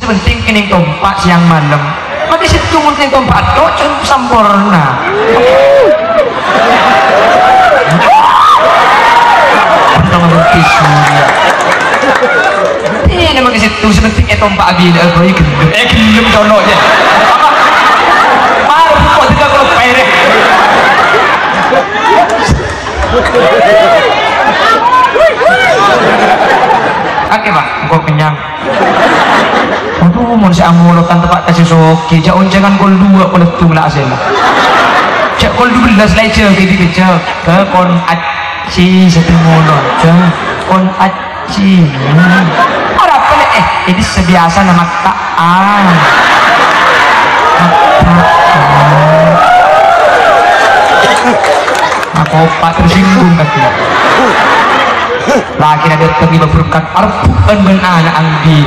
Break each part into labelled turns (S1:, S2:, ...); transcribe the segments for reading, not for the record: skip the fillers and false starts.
S1: penting kini tompak siang malam maka situ mungkin tompak tok cukup sempurna pertama tisu ini maka situ sepenting tompak bila gue gelem conoknya baru kok tidak kalau perek oke pak, kok kenyang aduh mau si amulotan tempat kasih soki jak oncengan gol 2 kalau tu lah asal jak gol 12 lah je gitu ke kon aci satu mulon je kon aci orang apa ini sebiasa nama kaan aku opat tersinggung kaki lagi ada terlibat berkat arbukan ben anak angdi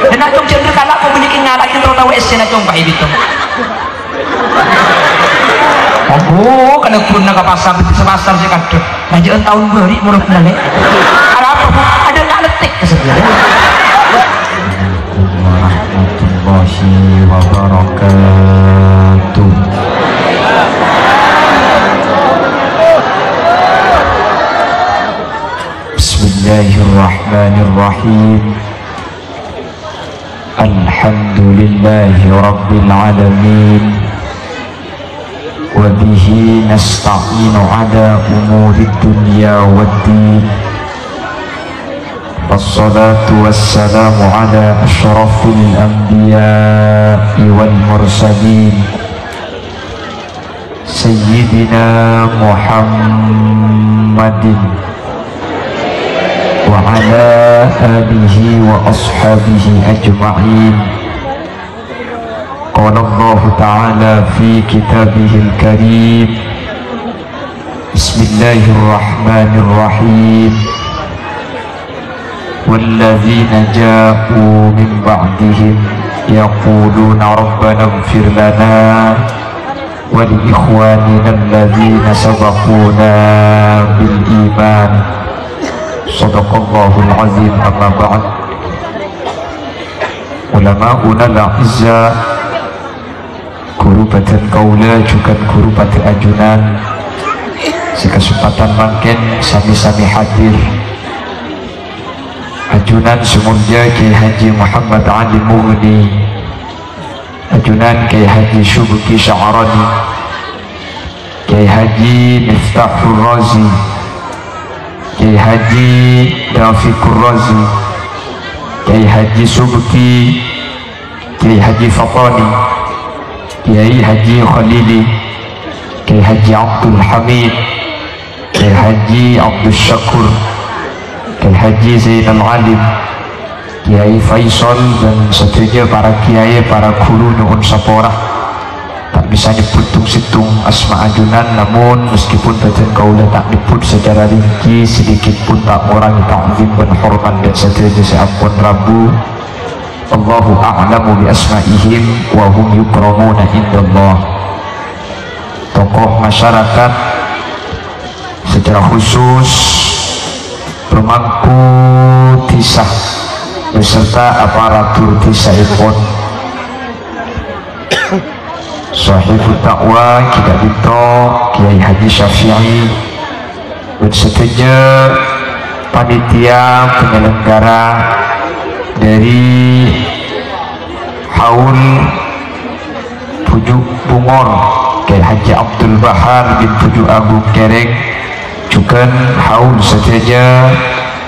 S1: dan acung cenderung kalau aku memiliki ngalah yang tahu esnya acung pak itu oh kalau pun nak pasar pasar sih kadang lanjutan tahun beri mulut nale ada apa bu ada nak letik kesebenarnya warahmatullahi wabarakatuh. Bismillahirrahmanirrahim. Alhamdulillahi rabbil alamin. Wa bihi nasta'inu ala umurid dunya waddin. Wassalatu wassalamu ala ashrafil anbiya'i wal mursalin Sayyidina Muhammadin wa ala alihi wa ashabihi ajma'in. Qala Allah ta'ala fi kitabihil karim. Bismillahirrahmanirrahim. والذين جاءوا من بعدهم يقولون ربنا اغفر لنا ولإخواننا الذين سبقونا بالإيمان صدق الله العظيم. أما بعد علماؤنا الأعزاء Kurubatan kaula juga kurubatan ajunan sekesempatan makin sami-sami hadir ajunan semuanya Kiai Haji Muhammad Ali Mughni, ajunan Kiai Haji Syubuki Sya'arani, Kiai Haji Miftahul Razi, Kiai Haji Dafiqur Razi, Kiai Haji Syubuki, Kiai Haji Fatani, Kiai Haji Khalili, Kiai Haji Abdul Hamid, Kiai Haji Abdul Syakur, Kiai Haji Zainal Alim, Kiai Faisal dan seterusnya para kiai, para guru nuhun saporah. Tak bisa nyebut situng asma ajunan, namun meskipun badan kaula tak nyebut secara rinci sedikit pun tak mengurangi ta'zim dan hormat dan seterusnya seampun Rabu. Allahu a'lamu bi asma'ihim wa hum yukramuna indallah. Tokoh masyarakat secara khusus pemangku tisah beserta aparatur tisah ipon sahibut dakwah kita dito Kiai Haji Syafi'i dan seterusnya panitia penyelenggara dari Haul Pujuk Bungor Kiai Haji Abdul Bahar bin Pujuk Agung Kerek juga haul seterusnya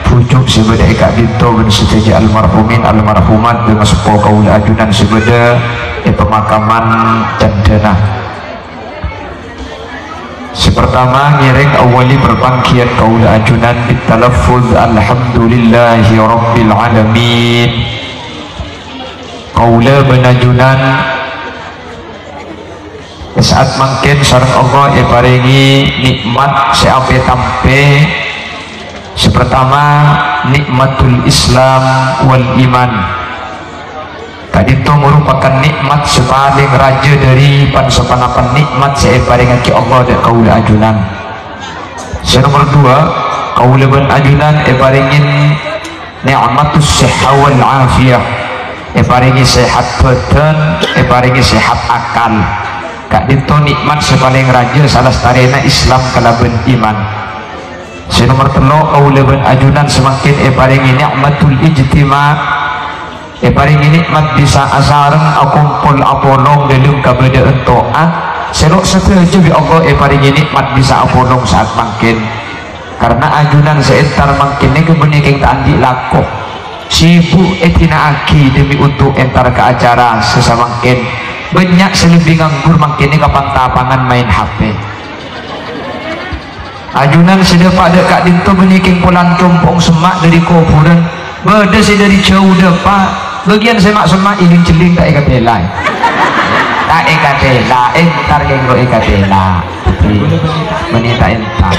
S1: pucuk sebeda ikat dito dan seterusnya almarhumin almarhumat dengan sepuh kaul ajunan sebeda pemakaman cendana. Sepertama ngiring awali berbangkian kaul ajunan bitalaffuz alhamdulillahi rabbil alamin. Kaula benajunan saat mungkin sareng Allah paringi nikmat seampe tampe. Sepertama nikmatul Islam wal iman. Tadi itu merupakan nikmat sepaling raja dari pansapanapan nikmat saya paringaki Allah dan kaula ajunan. Nomor 2 kaula ben ajunan paringin nikmatus sihha wal afiyah. paringi sehat badan, paringi sehat akal. Kak dito nikmat sepaling raja salah starena Islam kalaban iman. Nomor 3 kaulaban ajunan semakin paringi nikmatul ijtima, paringi nikmat bisa asareng akumpul apolong dalam kabadaan taat. Selok setuju bi Allah paringi nikmat bisa apolong saat makin. Karena ajunan seentar makin ini kebening tak andi lakok sibuk etina aki demi untuk entar ke acara sesamangkin banyak selebih nganggur makin ini kapang tapangan main HP. Ajunan sudah pada kak dinto beniking pulang compong semak dari kuburan beda sih dari jauh depan bagian semak-semak iling celing tak ikatela tak ikatela entar genggo ikatela menita entar.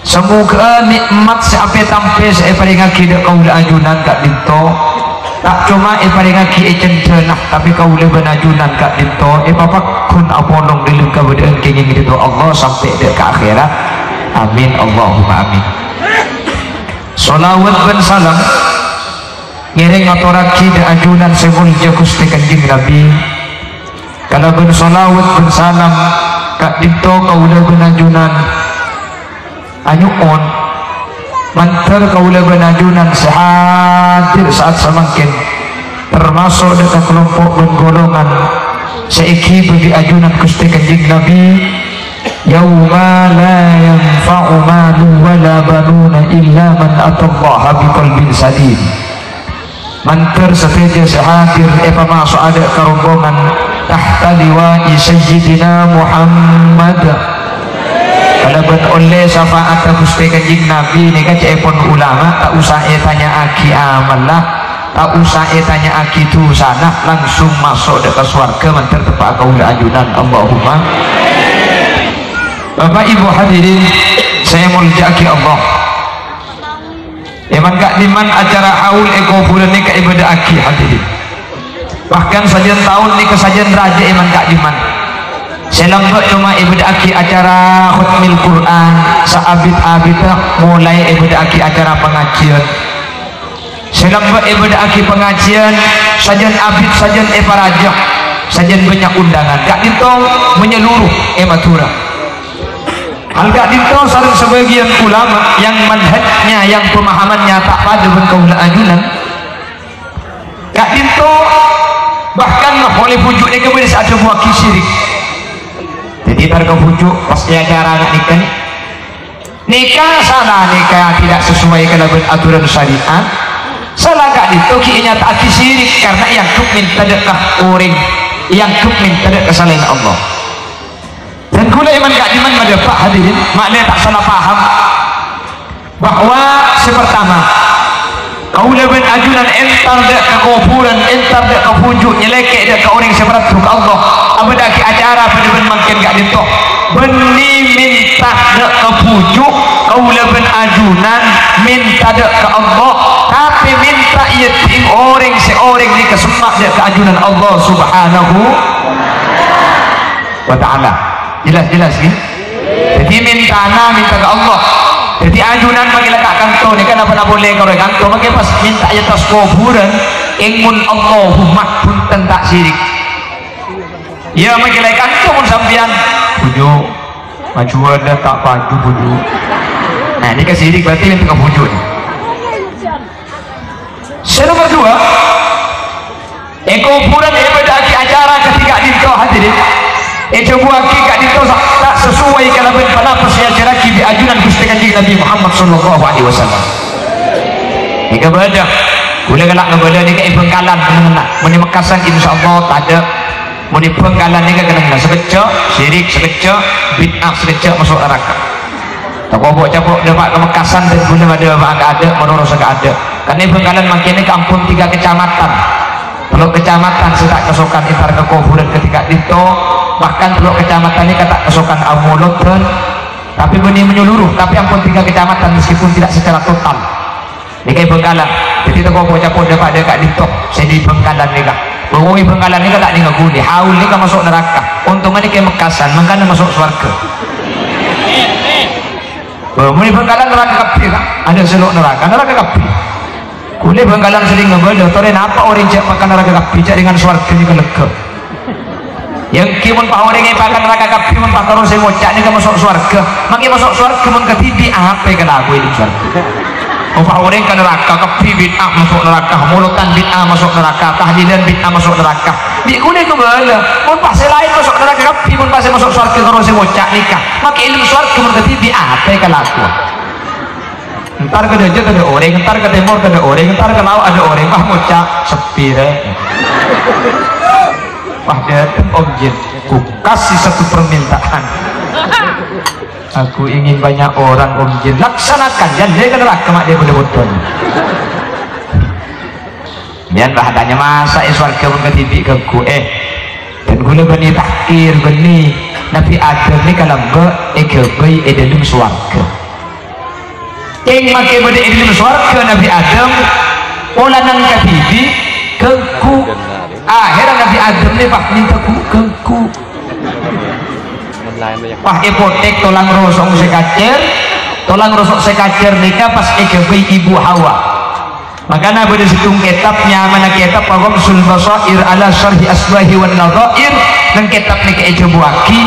S1: Semoga nikmat sampai tampe saya paling ngaki dek kau dah ajunan kak dinto tak cuma paling ngaki cenah tapi kau lebih ajunan kak dinto papak kun apolong dalam keadaan kenging itu Allah sampai dek ke akhirat. Amin Allahumma amin. Salawat dan salam ngiring aturaki dek ajunan semulja Gusti Kanjeng Nabi. Kalau ben salawat dan salam kak dinto kau lebih ajunan anyuon mantar kaula benajunan sehadir saat semakin termasuk dengan kelompok dan golongan seiki bagi ajunan Gusti Kanjeng Nabi yauma la yanfa'u malu wala banuna illa man atallaha biqalbin salim. Mantar seteja sehadir masuk ada kerombongan tahta liwa'i sayyidina Muhammad kalaban oleh syafaat Gusti Kanjeng Nabi ni kan cepon ulama tak usah tanya aki amal lah tak usah tanya aki tu sana langsung masuk dekat surga mantar tepat kaula ajunan. Allahumma. Bapak Ibu hadirin saya muljaki Allah eman kak diman acara haul bulan ni ke ibadah aki hadirin bahkan sajian tahun ni kesajian raja eman kak diman selambat cuma ibadah aki acara khutmil Quran saabit-abit mulai ibadah aki acara pengajian selambat ibadah aki pengajian sajian abid sajian paraja sajian banyak undangan gak ditong menyeluruh matura hal gak ditong saling sebagian ulama yang manhajnya yang pemahamannya tak pada berkaulah ajunan gak ditong bahkan oleh pujuknya kemudian saat sebuah kisirik. Jadi targa pucuk pasti acara anak nikah salah nikah tidak sesuai dengan aturan syariat salah gak ditokinya tak disirik karena yang kukmin tadakah orang yang kukmin tadak kesalahan Allah dan kula iman gak diman pada Pak hadirin maknanya tak salah paham bahwa sepertama kaulah ben ajunan entar dek ke kuburan entar dek ke pujuk nyelekek dek ke orang seberat ke Allah abada ki acara pada ben makin gak ditok beni minta dek ke pujuk kaulah ben ajunan minta dek ke Allah tapi minta ia ting orang seorang ni kesemak dek ke ajunan Allah subhanahu wa ta'ala. Jelas ni jadi minta ke Allah. Jadi ajunan bagi letak kantor ni kan apa boleh kau kantor bagi pas minta ya tas kuburan ingun Allahumma punten tak sirik ya bagi letak kantor pun sampian pujuk maju ada tak maju pujuk nah ini ke sirik berarti minta ke pujuk ni. Nomor 2 kuburan pada acara ketika dinto hadirin coba kikak dinto tak sesuai kalau pada persiacara di ajunan Gusti Kanjeng Nabi Muhammad sallallahu alaihi wasallam. Jika berada boleh galak ngeberada ni ke Bengkalan kena meni Mekasan insyaallah tak ada meni Bengkalan ni ke kena sekecak syirik sekecak bid'ah sekecak masuk neraka. Tak bobok capok dapat ke Mekasan dan boleh ada menurut saya ada. Karena Bengkalan makin ni kampung 3 kecamatan. Kalau kecamatan sedak kesokan intar ke kuburan ketika itu bahkan teluk kecamatan ini kata kesokan Amulot tapi benih menyeluruh tapi ampun 3 kecamatan meskipun tidak secara total ini kayak Bengkalan jadi itu kau pun dapat ada kat Lintok saya di Bengkalan ni kak Bengkalan Bengkalan ni tak tinggal guni haul ni kan masuk neraka untungnya kayak Mekasan Mengkalan masuk surga Bengkalan neraka kapi kak ada seluk neraka kapi Kulit banggalan sering ngebelo tore napa orang cek makan neraka kapi cek dengan suarga ni kelega yang kimun pak orang yang makan neraka kapi mun pak terus ngocak ni ke masuk suarga makin masuk suarga mun ke tibi apa yang kena aku ini suarga pak orang ke neraka kapi bid'ah masuk neraka mulutan bid'ah masuk neraka tahlilan bid'ah masuk neraka di kulit kebelo mun pak selain masuk neraka kapi mun pas masuk suarga terus ngocak nikah makin ilmu suarga mun ke tibi apa yang kena aku ntar ke dejat ada orang, ntar ke timur ada orang, ntar ke laut ada orang, wah ngocak sepi deh wah datang Om Jin ku kasih satu permintaan aku ingin banyak orang Om Jin laksanakan jangan dia kena kemak dia betul-betul biar bahadanya masa iswarga mengketibi ke ku dan gula bani takir bani Nabi Adam ni kalau be'ekebai dalam swarga yang makai pada ilmu suarga Nabi Adam pola nang katibi keku akhirnya Nabi Adam ni pak minta keku pak ipotek tolang rosok sekacer nikah pas ikebai ibu Hawa makanya pada situng kitabnya mana kitab Ghamsul Basair ala syarhi asbahi wan nadhair dan kitab nikah ijebuaki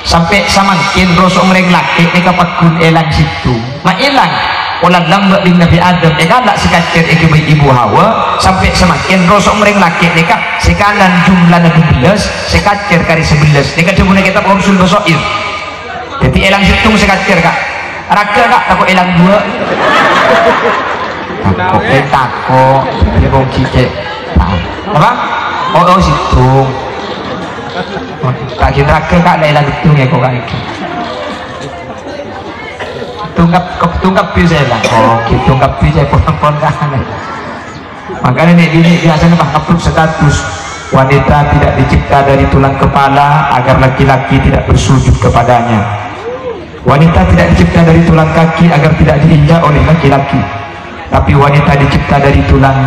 S1: sampai samakin rosok mereka laki nikah pakun elang situ mak ilang ulat lambat bin Nabi Adam galak sekacir ikibai ibu Hawa sampai semakin rosok mereka laki nikah sekanan jumlah 12 sekacir kari 11 nikah cuma kita Ghamsul Basair jadi elang situng sekacir kak raga kak takut elang 2 takut dia bong cicek apa? oh situng tak kira raga kak elang situng ya kok kak tunggap bisa lah tunggap bisa pon kan makanya ini biasanya upload status wanita tidak dicipta dari tulang kepala agar laki-laki tidak bersujud kepadanya wanita tidak dicipta dari tulang kaki agar tidak diinjak oleh laki-laki tapi wanita dicipta dari tulang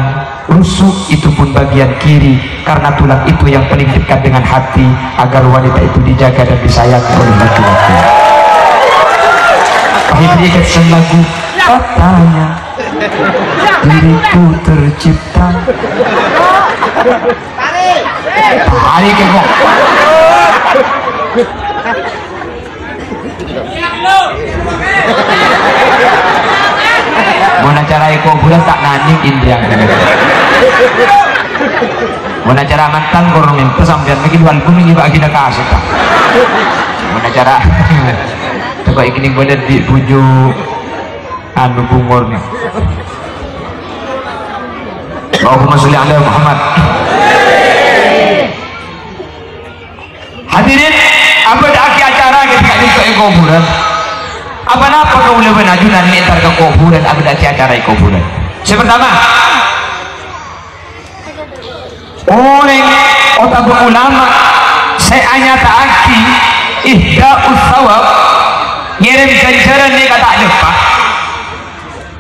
S1: rusuk itu pun bagian kiri karena tulang itu yang paling dekat dengan hati agar wanita itu dijaga dan disayangi oleh laki-laki Hidrikan lagu katanya diriku tercipta hari kekok mana cara ikut bulan tak naning India mana cara mantan korongin kesambian bikin walpun ini bagi nak kasih mana cara coba ini boleh dibujuk anu bungurnya Allahumma sholli ala Muhammad hadirin apa ada acara ketika di kuburan apa kau boleh menajunan minta ke kuburan apa ada acara kuburan pertama orang otak ulama saya nyata aki ihda'us sawab ngirim ganjaran ni kata ada pak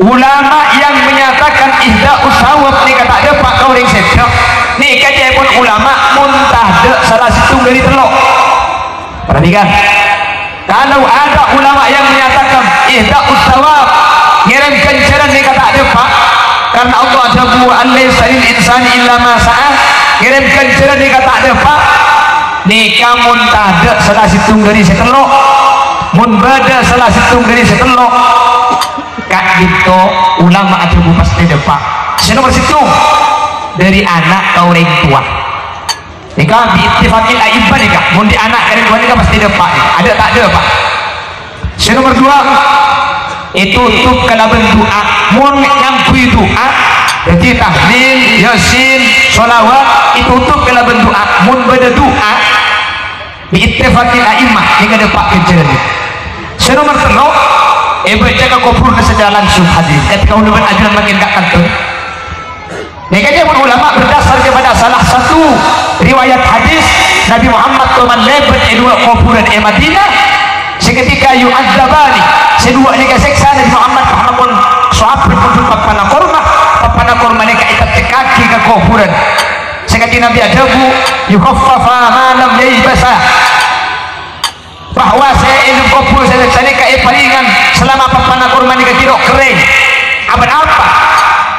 S1: ulama yang menyatakan ihda'us sawab ni kata ada pak kau ring sedap ni kajian pun ulama muntah salah satu dari telok perhatikan kalau ada ulama yang menyatakan ihda'us sawab ngirim ganjaran ni kata ada pak karena Allah ada bu'an laysa lil insani illa ma sa'a ngirim ganjaran ni kata ada pak nikah muntah salah satu dari setelok mun bada salah satu dari setelok kak gitu ulama ada pasti depak nomor situ dari anak ke orang tua nikah biittifaqil a'immah nikah mun di anak dari tua nikah pasti depak ada tak ada pak nomor 2 itu tutup kalau berdoa mun nyampu doa jadi tahlil yasin sholawat itu tutup kalau berdoa mun bada doa biittifaqil a'immah nikah depak kenceran nomor 3 baca kubur secara langsung hadis ketika ulama ajaran makin gak kantun nikahnya pun ulama berdasar kepada salah satu riwayat hadis Nabi Muhammad teman lebat dua kuburan Madinah seketika yu'adzabani sedua nikah seksa Nabi Muhammad pun sahabat pun papana korma nikah ikat kaki ke kuburan seketika Nabi adabu yukhaffafa ma lam yaibasa bahwa saya ilmu kubur saya nikah palingan selama papana korma nikah tidak kering apa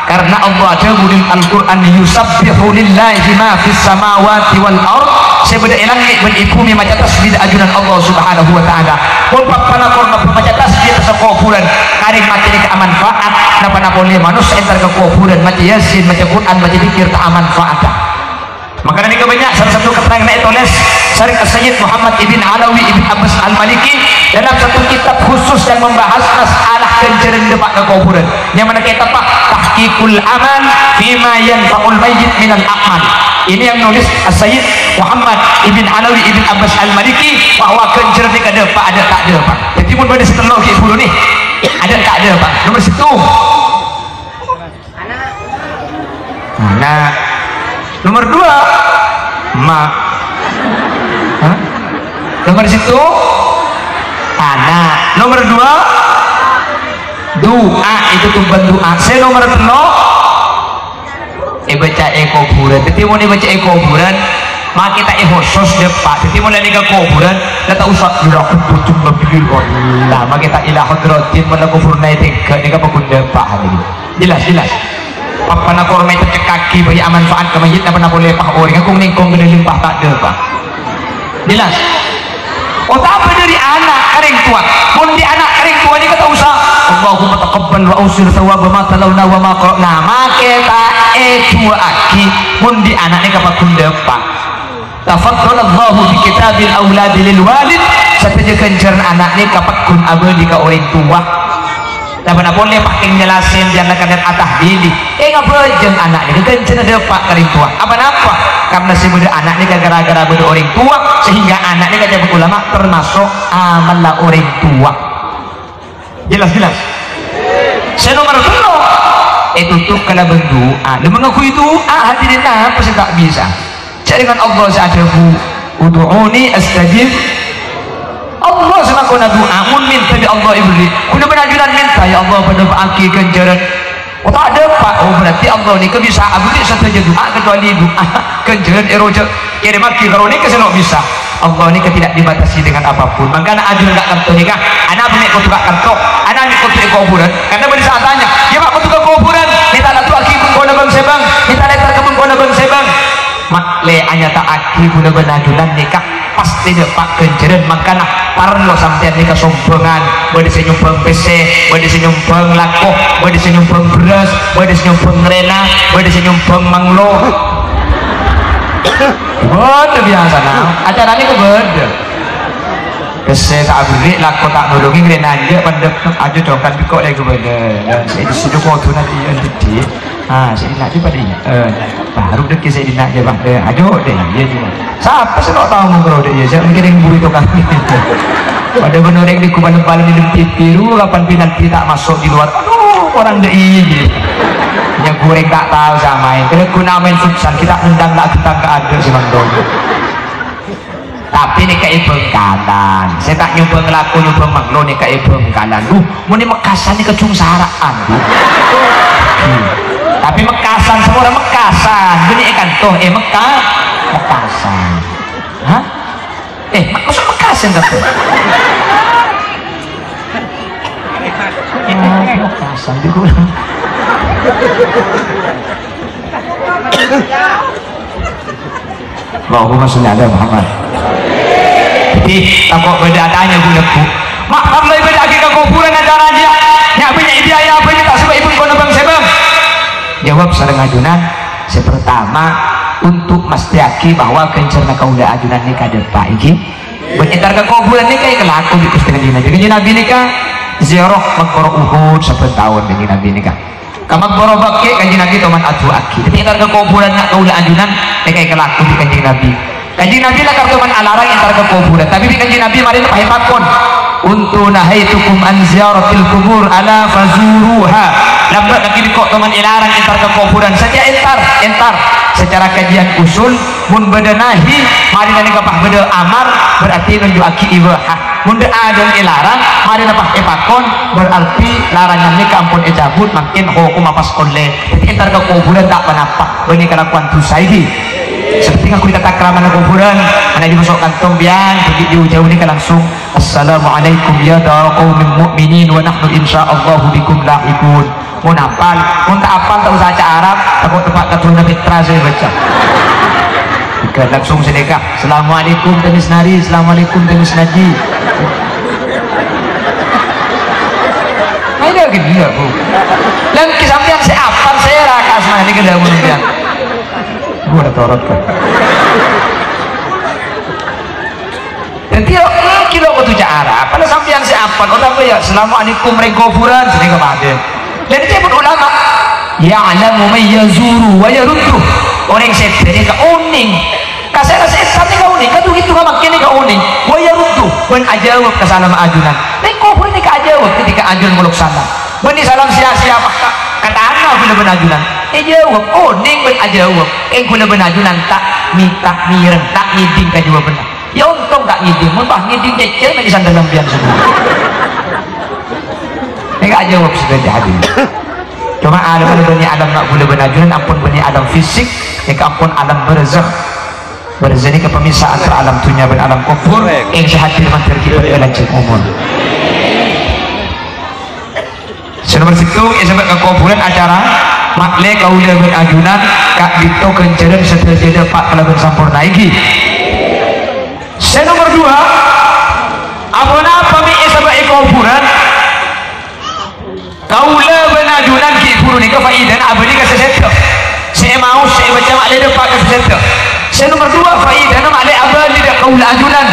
S1: karena Allah ada di Al-Quran yusabbihu lillahi ma fis samawati wal ard sebeda langit dan bumi maca tasbih ajunan Allah Subhanahu wa taala pun papana korna maca tasbih sa kuburan karing mati ke manfaat napa boleh manusia entar ke kuburan maca yasin maca Quran maca zikir ta manfaat. Maka ini banyak salah satu keterangan itu tulis Syarif Sayyid Muhammad ibn Alawi ibn Abbas al-Maliki dalam satu kitab khusus yang membahas masalah kenceran depan ke kuburan yang mana kita tahqiqul amal fima yanfa'ul mayyit minal a'mal. Ini yang nulis Sayyid Muhammad ibn Alawi ibn Abbas al-Maliki bahwa kenceran di depan ada tak ada Pak. Jadi pun pada setelah dulu nih ada tak ada Pak. Nomor situ anak nomor 2 mak nomor situ anak nomor 2 doa itu tumpan doa saya nomor 3 baca kuburan jadi mau baca kuburan maka kita khusus depan jadi mulai ke kuburan kita usah tidak kucing lebih lah maka kita ilah hadratin mana kubur naik ke pekunda pak jelas apa nak korma itu kaki bagi manfaat ke masjid apa nak boleh pak orang aku ningkong kena limpah tak ada pak jelas. Oh tapi dari anak kering tua pun di anak kering tua ni kata usah Allahumma taqabbal wa usir thawab ma talawna wa ma qara'na maka ta dua aki pun di anak ni kapag kunda pak tafaddal Allahu bi kitabil aulad lil walid sateja kenceran anak ni kapag kun abadi ka orang tua tapi nak boleh pakai jelasin jangan kadang atah dili ngabejeng anak ni kenceran ada pak kering tua apa karena si muda anak ni gara-gara beda orang tua sehingga anak ni kata ulama termasuk amal orang tua jelas saya nomor 2 itu tuh kalau berdoa dan mengakui doa hadirin apa sih tak bisa cari dengan Allah sa'adahu udu'uni astajib Allah sama kuna doa mun minta di Allah ibri kuna benajuran minta ya Allah pada aki kenjaran oh tak ada pak oh berarti Allah ni bisa abdi satu je doa kecuali doa kenjaran eroja kirim aki kalau ni kesenok bisa Allah ni tidak dibatasi dengan apapun maka anak ajun tak kartu nikah anak punya kau tukar kartu anak ni kau tukar kuburan karena pada saat tanya ya pak kau tukar kuburan minta lah tu aki pun kau nak bang sebang minta letter kau pun kau nak bang sebang mak le anya tak aki pun benajunan nikah pasti dapat kenjaran makanya parlo sampai nikah sombongan boleh senyumpang PC boleh senyumpang lakoh boleh senyumpang beras boleh senyumpang rena boleh senyumpang manglo beda biasa nah acara ini beda kese tak beri lakoh tak nolongin rena aja pada aja dokan pikok lagi beda saya disitu kau tu nanti yang jadi saya nak juga dia baru dek saya nak je bang ajo deh dia juga siapa sih nak tahu mengurau dia saya mikirin buru itu kami pada benar yang di kuban-kuban di tiru kapan penalti tak masuk di luar aduh orang deh ini yang goreng tak tahu sama yang kena guna main futsal kita undang lah kita ke ada si Mandol tapi ini kayak bengkalan saya tak nyoba ngelaku nyoba manglo ini kayak bengkalan mau ini Mekasan ini kecung saraan tapi Mekasan semua orang Mekasan ini ikan toh Mekasan hah maksud Mekasan tapi Mekasan juga Allahumma sholli ala Muhammad jadi takut beda adanya buleku mak kalau beda lagi ke kuburan acara dia yang punya biaya apa ini tak sebab ibu kau nabang sebang jawab sareng ajunan pertama untuk mestiaki bahwa kencerna kaulah ajunan nikah depan iki bentar ke kuburan nikah kelaku di kustingan di Nabi nikah ziarah makbaro Uhud 10 tahun dengan Nabi nikah kamak borobak ke kanjeng Nabi toman adu aki tapi entar ke kuburan nak kaulah ajunan nikah kelaku di kanjeng Nabi lah kartuman alarang entar ke kuburan tapi di kanjeng Nabi mari pahipakon untuk nahaitukum an ziyaratil kubur ala fazuruha lambat lagi di kok teman ilarang entar ke kuburan saja entar secara kajian usul mun bedanahi mari nani kapah beda amar berarti menjuaki ibahah mun ada ilarang mari napah epakon berarti larangan ni kampun ejabut makin hukum apas oleh jadi entar ke kuburan tak panapa bani kelakuan tusaidi seperti aku kita takraman kuburan anak dimasuk kantong biang begitu jauh ni langsung assalamualaikum ya dar qaumin mu'minin wa nahnu insyaallah bikum lahiqun mau napal mau tak apal tak usah baca Arab takut tempat keturunan Fitra saya baca langsung sedekah Assalamualaikum temis nari Assalamualaikum temis naji ada gila bu dan kesampian saya apal saya rakas nah ini kedua menunjang gue udah torot kan dan kilo ketujuh Arab pada sampian saya apal orang ya Assalamualaikum rengkofuran sini kemarin dan dia pun ulama ya'lamu man yazuru wa yaruddu orang sebenarnya ke uning kasih setan ini ke uning kan begitu kan makin ke uning wa yaruddu ben ajawab ke salam ajunan rengkofuran ini ke ajawab ketika ajunan muluk salam ben salam siapa kata anak gula ben ajunan jawab uning ben ajawab gula ben ajunan tak mireng tak ngiding ke jawab benar ya untung tak ngiding muntah ngiding cecil di sana dalam biar semua ini gak jawab sudah jadi cuma ada bani Adam nak boleh benajunan ampun bani Adam fisik ya ampun alam barzakh ini ke pemisah antara alam dunia dan alam kubur yang sehadir mantir kita berlanjut umur senomor situ ya sampai ke kuburan acara makle kaula benajunan kak dito kenceran setelah jeda pak kelaban sampurna iki nomor 2 abona pami sampai kuburan kaula benajunan ki puru ni ke faidan abadi ke seseto saya mau saya baca makle depan ke seseto nomor 2 faidan makle abadi dak kaula ajunan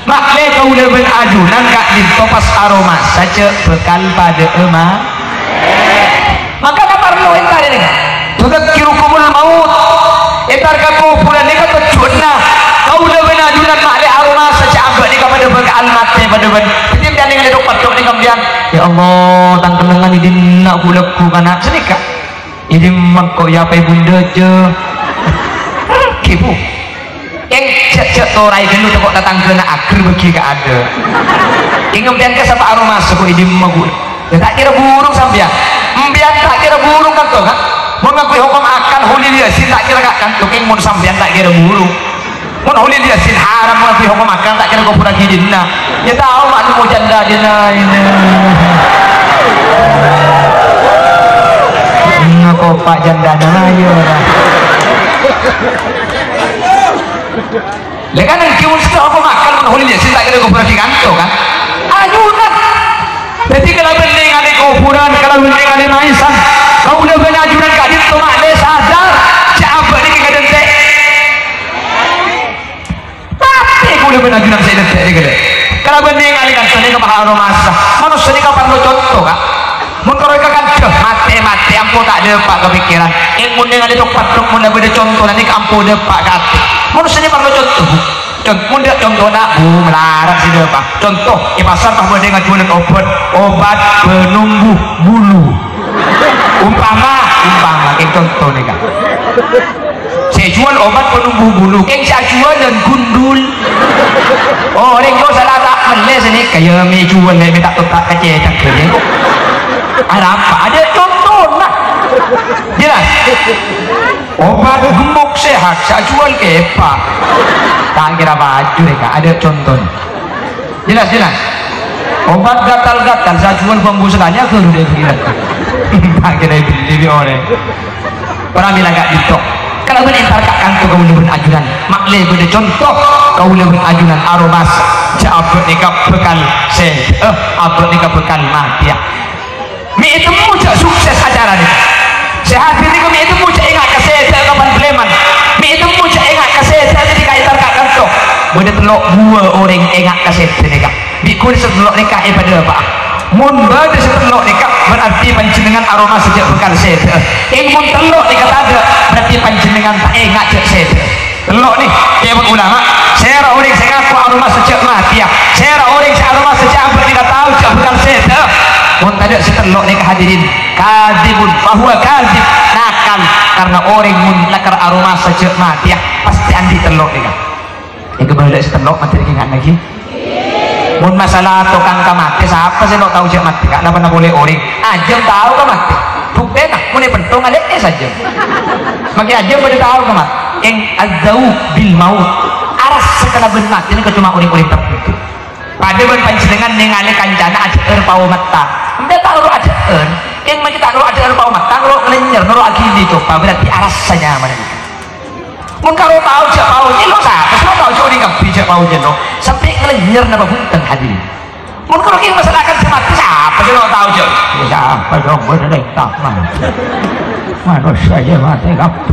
S1: makle kaula benajunan kak ditopas aroma saja bekal pada ema maka tak perlu entar ini tudzakkirukumul maut entar ka kuburan ni ka tujuanna kaula benajunan makle aroma saja ambek ni kepada bekal mate pada ben ketim dan dengan dok patok ni kemudian ya Allah tang kenangan idin nak bulaku kana sedekah idin mangko ya pe bunda je kipu yang cek torai gelu kok datang ke nak akhir bagi ke ada kemudian ke sampai aroma suku idin magu ya tak kira burung sampean mbian tak kira burung kan tuh kan mau ngakui hukum akan huli dia sin tak kira kan tuh keng mun sampean tak kira burung mun huli dia sin haram mau ngakui hukum akan tak kira kau pura kidina ya tahu mak mau janda dina ini kau pak janda na ya lekan yang kimun setelah hukum akan mun huli dia sin tak kira kau pura kikanto kan ayunan jadi kalau bening ada kuburan kalau bening ada maisan kau udah benajuran kak itu makle sadar siapa ni kena dentek tapi kau udah benajuran saya dentek ni kena kalau bening ada kan sini ke mahal masa manusia ni kapan lo contoh kak mengkoroi kan mati ampo tak ada pak kepikiran yang bening ada tempat dok mula beda contoh nanti ampo ada pak kati manusia ni perlu contoh contoh contoh nak melarang sini apa contoh di pasar tak boleh dengan jualan obat penumbuh bulu umpama kayak contoh nih kan saya jual obat penumbuh bulu yang saya jual dan gundul oh orang kau salah tak meles ini kayak me jual me tak tetap kecil tak kerja ada apa ada contoh nak jelas obat gemuk sehat saya jual ke apa tak kira baju mereka ada contoh jelas obat gatal-gatal saya jual pembusukannya ke udah kira tak kira beli oleh orang bilang gak ditok kalau menentar kak kantor kau lebih ajunan makle beda contoh kau lebih ajunan aromas abad nikah bekal abad nikah bekal mati ya mi itu muja sukses acara ni sehat ini mi itu muja ingat ke saya kapan beleman mi itu muja ingat ke saya jadi kaitan kak kantor beda telok dua orang ingat ke saya nikah bikun setelok nikah pada apa mun bade setelok nikah berarti panjenengan aroma sejak bekal saya mun telok nikah ada berarti panjenengan tak ingat cek saya telok nih dia ulama saya orang saya ngaku aroma sejak mati ya saya orang saya aroma sejak apa nikah tahu cek bekal saya mun tadi setelok nikah hadirin kadibun bahwa kadib nakal karena orang mun lakar aroma sejak mati ya pasti andi telok nikah yang kembali setelok mati ingat lagi mun masalah tukang kamati siapa sih nak tahu cek mati kak kenapa boleh orang aja tahu kamati bukti nak mulai pentung ada saja makin aja boleh tahu kamati yang azau bil maut aras sekala benar ini cuma orang-orang tertentu pada panjenengan ningali kancana ajar pawo mata anda tahu ajar yang kita kalau ada pau mata kalau lenyer kalau agili coba berarti rasanya mana mun kalau tahu jak pau jelo sa terus tahu jauh di kapi jak pau jelo sampai lenyer napa punten hadirin mun kalau kita masyarakat semati siapa sih lo tahu jak siapa dong bener tak manusia aja mati kapi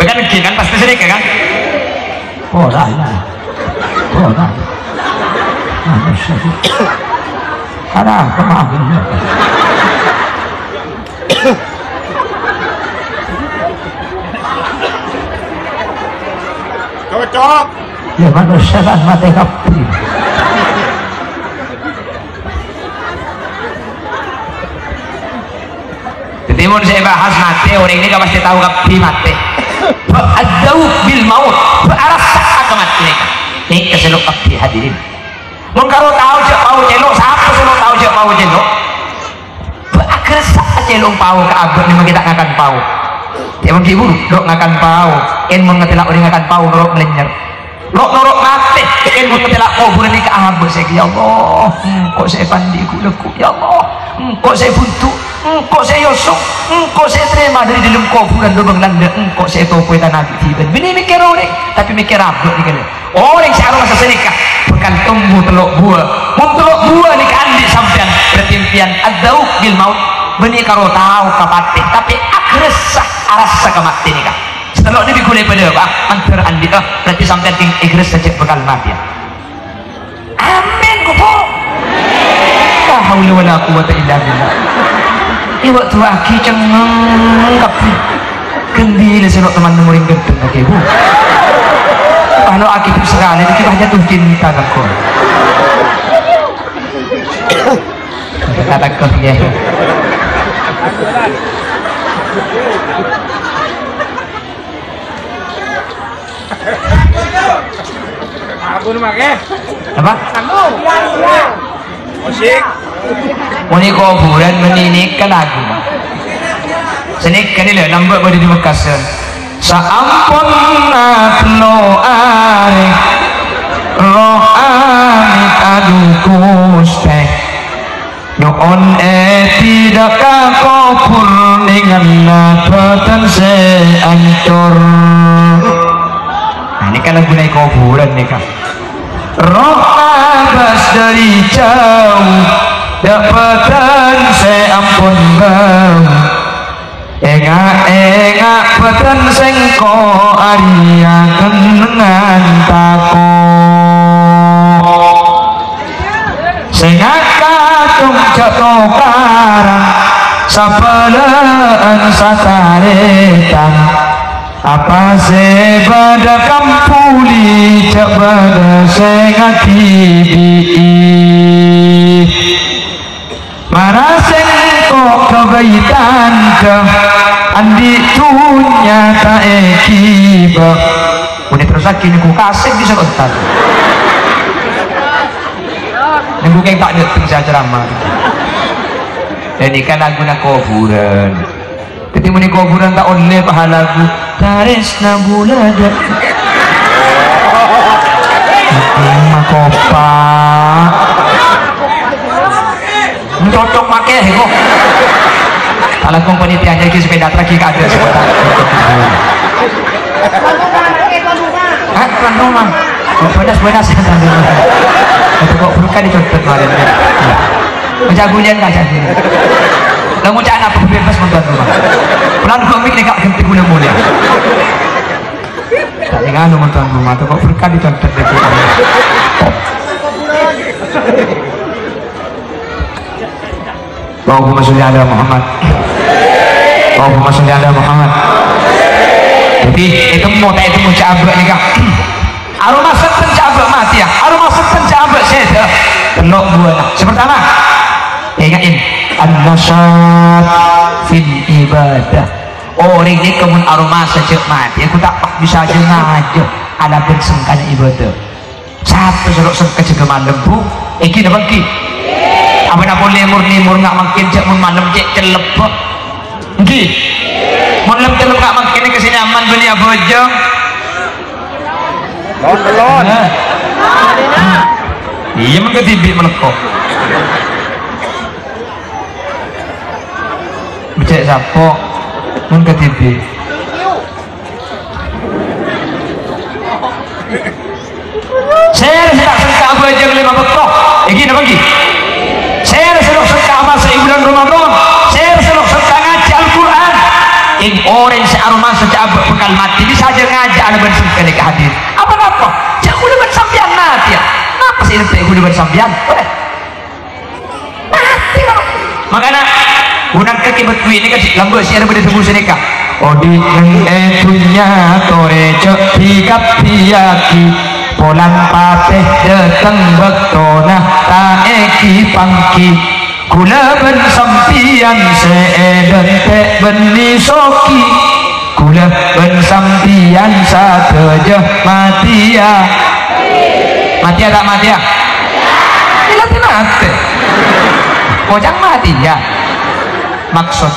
S1: bukan kan pasti sedih kan orang manusia ada kemarin
S2: cocok
S1: ya manusia kan mati kapi jadi mau saya bahas mati orang ini gak pasti tahu kapi mati adau bil maut berarah mati ini keselok kapi hadirin mun kalau tahu jak pau jelok siapa selok tahu jak pau jelok berakhir saat jelok pau ke abad ni kita ngakan pau ya mungkin ibu dok ngakan pau en mun ngetelak orang ngakan pau norok melenyer norok mati en mun ngetelak kubur ni ke abad saya ya Allah kok saya pandiku leku ya Allah kok saya buntu kok saya yosok kok saya terima dari dalam kuburan lubang landa kok saya topo itu nabi tiba ini mikir orang tapi mikir abad ni kan orang sekarang masa senikah bukan tumbuh teluk buah teluk buah ni kandi sampean bertimpian adau bil maut benih karo tahu kapatih tapi agresah arasa kemati ni kah setelah ni digulai pada apa antara andi berarti sampean ting agres saja bakal mati amin kupo la haula wala quwwata illa billah iwak tu aki cengeng kapi gendil selok teman muring gendeng lagi bu kalau aki tu sekali kita jatuh cinta aku kita takut ya
S2: aku nak ke
S1: apa
S2: musik
S1: ini kuburan menikkan aku senikkan ini lambat pada di Makassar saampun natlo are roh amit adukuste nyuon tidak kakopur dengan nabatan seancur nah ini kan lagu naik kuburan nih kan roh abas dari jauh dapatan seampun bau engak batan sengko aria kenengan tako sengak katung jatuh karang sapelaan sataretan apa sebada kampuli jak bada sengak tibi mana sengko kebaikan ke andi tunya tak ekiba udah terus lagi ni ku kasih bisa kontak nunggu kayak tak ngerti saya ceramah dan ikan lagu nak kuburan ketemu ni kuburan tak oleh pahalagu taris nabulada makopa cocok pakai kok kalau panitia jadi sepeda truk kita ada sepeda tuan rumah benas itu kok bukan dicontoh kemarin menjagulian nggak jadi lalu jangan apa bebas tuan rumah pelan komik nih kak ganti gula mulia tak tinggal tuan rumah itu kok bukan dicontoh Allahumma sholli ala Muhammad Allahumma sholli ala Muhammad jadi itu mau tak itu mau cabak nih kak aroma seten cabak mati ya aroma seten cabak seda telok buah seperti apa ingatin an-nasyat fil ibadah orang ini kemun aroma sejak mati aku tak bisa aja ngajo ala bersengkan ibadah satu serok sengkan juga malam bu iki dapat ki apa nak boleh mur nggak makin cek mun malam cek celep nggih malam celep nggak makin kesini aman beli bojo lon iya mengke tibi melekok Cek sapo mun ke TV. Saya sedang sengka Abu Ajang 5 betok. Iki napa iki? Saya sedang sengka masa bulan Ramadan. Saya sedang sengka ngaji Al-Qur'an. In orang searma sejak bekal mati bisa aja ngajak ana ben sengka nek hadir. Apa-apa? Cak kudu ben sampean mati ya. Apa sih nek kudu ben sampean? Mati kok. Makanya unang kekibet ini kan lambo siara pada tubuh senika odi yang etunya tore cok hikap hiyaki polan pateh deteng bektona ta eki pangki kula ben sampian seeden te beni soki kula ben sampian sateja matia matia tak matia tidak mati kocang mati ya maksud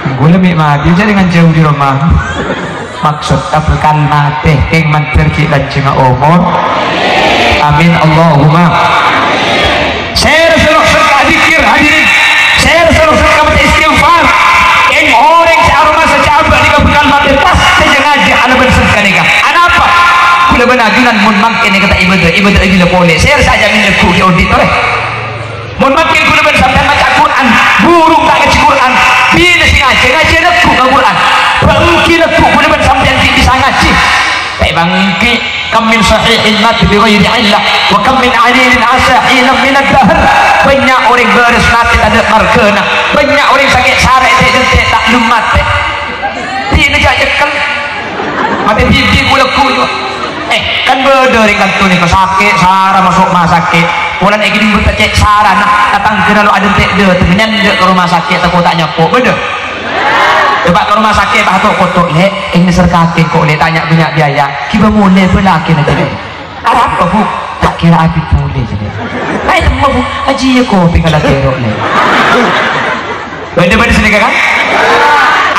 S1: gue lebih mati aja dengan jauh di rumah maksud tabulkan mati yang menterki dan cuma umur amin Allahumma saya rasulullah serta zikir hadirin saya rasulullah serta baca istighfar yang orang searma secabar di kabulkan mati pas saja ngaji ala berserka nikah ada apa kula benajunan mun makin kata ibadah lagi boleh saya saja minyak di auditor mun makin kula ben sampai baca Quran burung tak ngaji Quran bila sing ngaji leku ke Quran bangki leku kula ben sampai bisa ngaji baik bangki kam min sahihin mati bi ghairi illah wa kam min alilin asahina min ad-dahr banyak orang beres mati tak ada markena banyak orang sakit sarai tak lumat dia nak jekel mati bibi kula ku kan beda dengan tu ni sakit sarah masuk rumah sakit bulan lagi di buta cek sarah nak datang ke lalu ada tek dia temenyan dia ke rumah sakit takut tak nyapuk beda coba ke rumah sakit bah tu kotok lek ini serkake kok lek tanya banyak biaya kiba mulai pula kena jadi arab apa bu tak kira api boleh jadi ai semua bu haji ya kopi kalau terok lek beda sini kan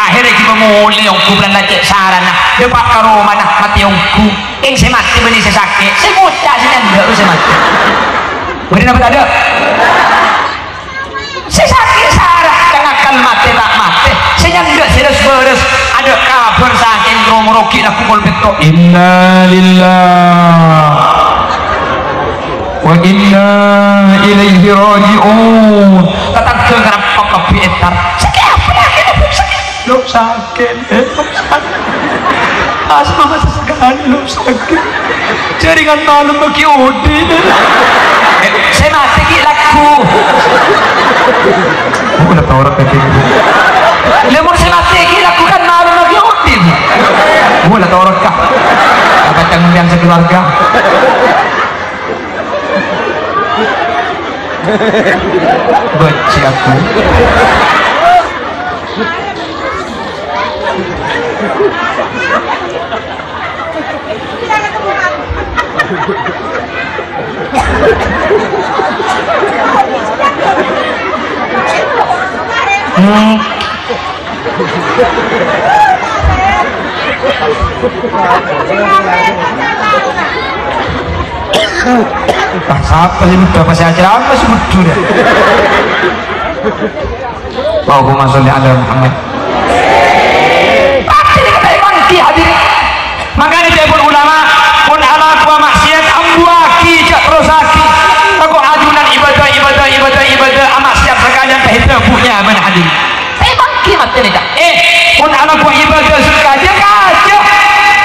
S1: akhirnya kita mulai yang ku bulan cek sarah nak dapat ke rumah nak mati yang ku saya mati beli saya sakit saya muda saya tidak saya mati beri dapat ada saya sakit sarah jangan akan mati tak mati saya tidak beres ada kabar sakit romoki nak pukul betul inna lillah wa inna ilaihi raji'un tetap dengar apa bietar sakit apa lagi sakit lu sakit asma masa sekali lu sakit jaringan malam bagi odi saya mati ki laku udah tau orang kecil lemur saya mati ki laku kan malam bagi odi udah tau orang kah baca ngembiang sekeluarga benci aku siapa sih udah masih acara apa sih muncul ya Allahumma sholli ala Muhammad makanya dia pun ulama pun ala kuwa maksiat ambuaki jak prosaki aku ajunan ibadah maksiat sekalian kahitnya punya mana hadir memang kiamat ini tak pun ala kuwa ibadah suka aja kacau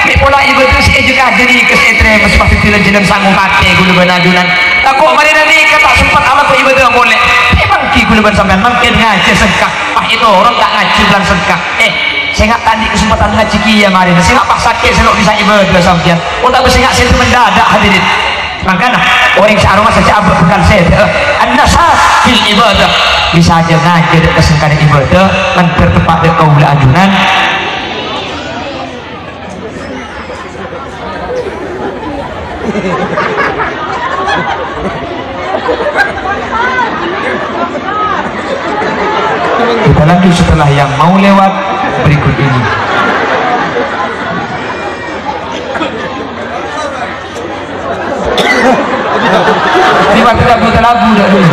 S1: ini pola ibadah si juga jadi kesetre masih tidak jenis sanggup mati gula benajunan aku mari nanti kata sempat ala kuwa ibadah boleh memang gula ben sampean makin ngaji sengkak itu orang tak ngaji bulan sengkak saya nggak tadi kesempatan ngaji kia mari saya nggak pas sakit saya nggak bisa ibadah sampean tak bisa nggak saya mendadak hadirin makanya orang searoma saja abad bukan saya an-nasas fil ibadah bisa aja ngaji dan kesengkaran ibadah dan bertepat dengan kaula ajunan kita lanjut setelah yang mau lewat berikut ini. Tiba-tiba kita lagu dah dulu.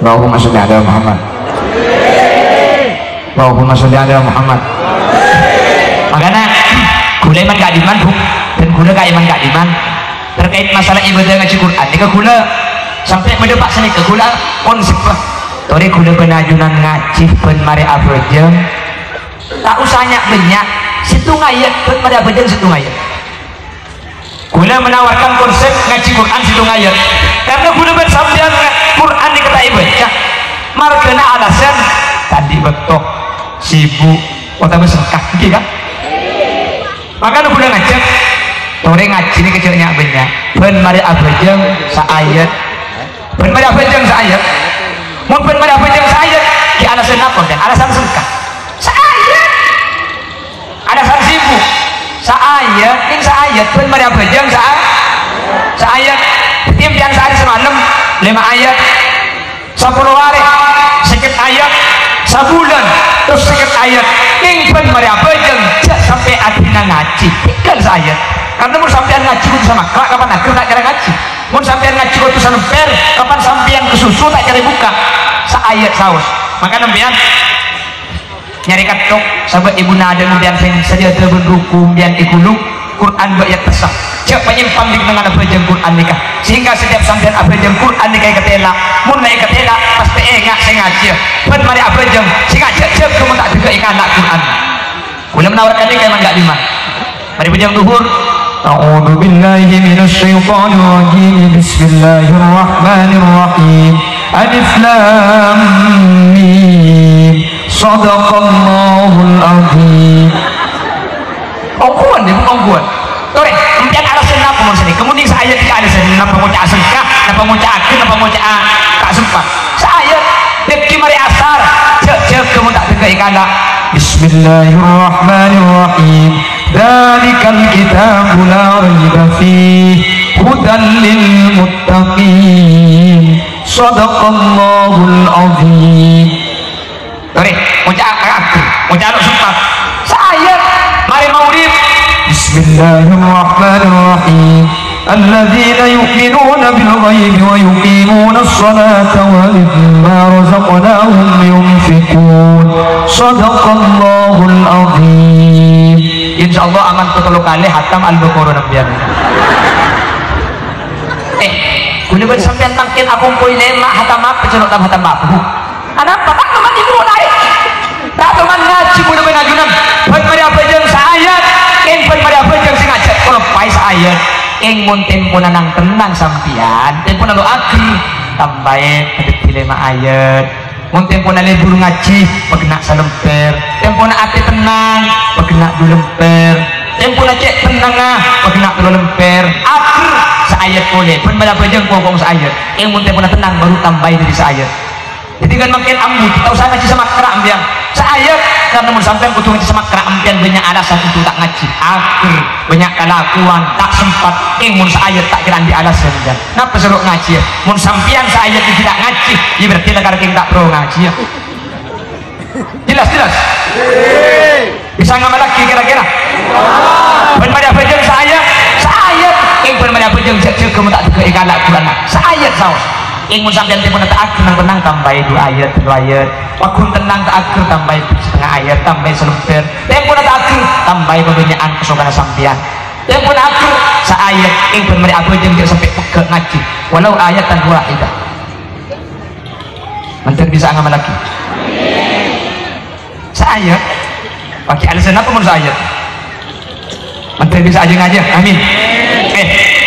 S1: Allahumma sholli ala Muhammad. Allahumma sholli ala Muhammad. Makanya gula iman gak diman dan gula gak iman gak diman terkait masalah ibadah ngaji Quran ini ke gula sampai mendepak sini ke gula konsep lah tori gula penajunan ngaji pen mari abajeng tak usahnya banyak situ ngayat pen mari abajeng situ ngayat gula menawarkan konsep ngaji Quran situ ngayat karena gula bersambian Quran diketai baca margana alasan tadi betok sibuk kota bersengkak gitu kan makanya gula ngajak tore ngaji ini kecilnya banyak ben mari abajeng saayat ben mari abajeng saayat mun ben mari abajeng saayat di alasan apa dan alasan sengkak saayat alasan sibuk saayat ini saayat ben mari abajeng saayat timpian sehari semalam 5 ayat 10 hari sedikit ayat sebulan terus sedikit ayat ing ben mari abajeng sampai akhirnya ngaji tinggal saya karena mau sampean ngaji itu sama kapan akhir tak kira ngaji mau sampean ngaji itu sampai kapan sampean kesusu tak kira buka seayat saus maka sampean nyari katok sahabat ibu nada kemudian sedia terbendukum dan ikuluk Quran bayat pesah cek penyimpang di dengan abajang Quran nikah sehingga setiap sampean abajang Quran nikah ketela mun naik ketela pasti enggak saya ngaji ben mari abajang sehingga cek kamu tak juga ikan anak Quran boleh menawarkan nikah emang gak diman mari bujang duhur A'udzu billahi minasy syaithanir rajim bismillahirrahmanirrahim alif lam mim shadaqallahul azim ongkuan deh ongkuan tore empian alasan apa mun sini kemudian saya tidak alasan napa mau cak sengkah napa mau cak akhir napa mau cak tak sempat saya deki mari asar cek kamu tak tegak ikana bismillahirrahmanirrahim dzalikal kitabu la raiba fihi hudan lil muttaqin shadaqallahul azim tore mau cak akhir mau cak sempat saya mari maulid bismillahirrahmanirrahim alladzina yu'minuna bil ghaibi wa yuqimuna as-salata wa mimma razaqnahum yunfiqun shadaqallahul azim insyaallah aman betul kali hatam al-baqarah nabiyan kuno ben sampean tangkin aku poin lema hatam apa cerok tam hatam apa ana apa tak teman ibu naik tak teman ngaji kuno ben ajunan baik mari apa jeung saayat ing baik mari apa jeung sing ngajak kalau pai saayat ing mun tempo nang tenang sampean tempo nang akhi tambahe pedeti 5 ayat mun tempo nang libur ngaji pegena salemper tempo nang ati tenang pegena 2 lemper tempo nang cek tenang pegena 3 lemper akhir saayat boleh pun bala bajeng pokok saayat ing mun tempo nang tenang baru tambahin jadi saayat jadi kan makin ambu kita usah ngaji sama kera ambiang saayat karena mun sampean kudu ngaji sama kera ambiang banyak alasan untuk tak ngaji akhir banyak kelakuan tak sempat ing mun saayat tak kira di alasan dan napa seru ngaji mun sampean saayat tidak ngaji ya berarti negara king tak pro ngaji ya jelas bisa ngamal lagi kira-kira ben pada bajeng saayat ing ben pada bajeng cek kamu tak juga ikan Quran saayat saus ing mun sampean tempo tak tenang tambah 2 ayat 3 ayat wakun tenang tak akhir tambah 1/2 ayat tambah selemper tempo tak akhir tambah pembanyaan kesokan sampean tempo akhir saayat ing ben mari aku jeung sampai pegel ngaji walau ayatan wahidah mantan bisa ngamal lagi saayat pakai alasan apa mun saayat mantan bisa aja ngaji amin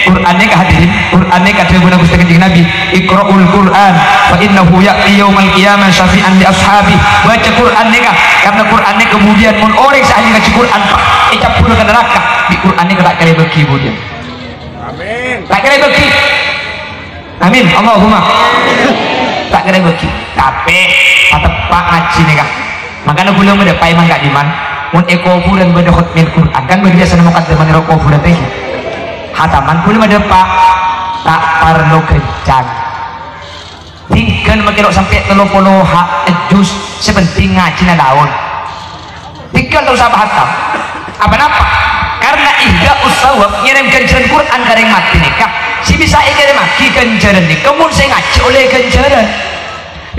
S1: Qur'annya kehadirin Qur'annya kata guna Gusti Kanjeng Nabi iqra'ul Qur'an fa innahu ya'ti yaumal qiyamah syafi'an li ashabi baca Qur'annya kah karena Qur'annya kemudian mun orang sahli ngaji Qur'an pak icap puluh ke neraka di Qur'annya tak kira bagi kemudian amin tak kira bagi amin Allahumma tak kira bagi tapi tetap pak ngaji nih kah makanya belum ada paiman gak diman mun eko bulan beda khutmil Qur'an kan biasa nama kata maniro ko bulan teh hataman belum ada pak tak perlu kencang tinggal makirok sampai 30 juz sepenting ngaji na daun tinggal tak usah hatam apa-apa karena karena ihda usawab ngirim ganjaran Quran kareng mati nikah si bisa ikirim lagi ganjaran nikah mun saya ngaji oleh ganjaran.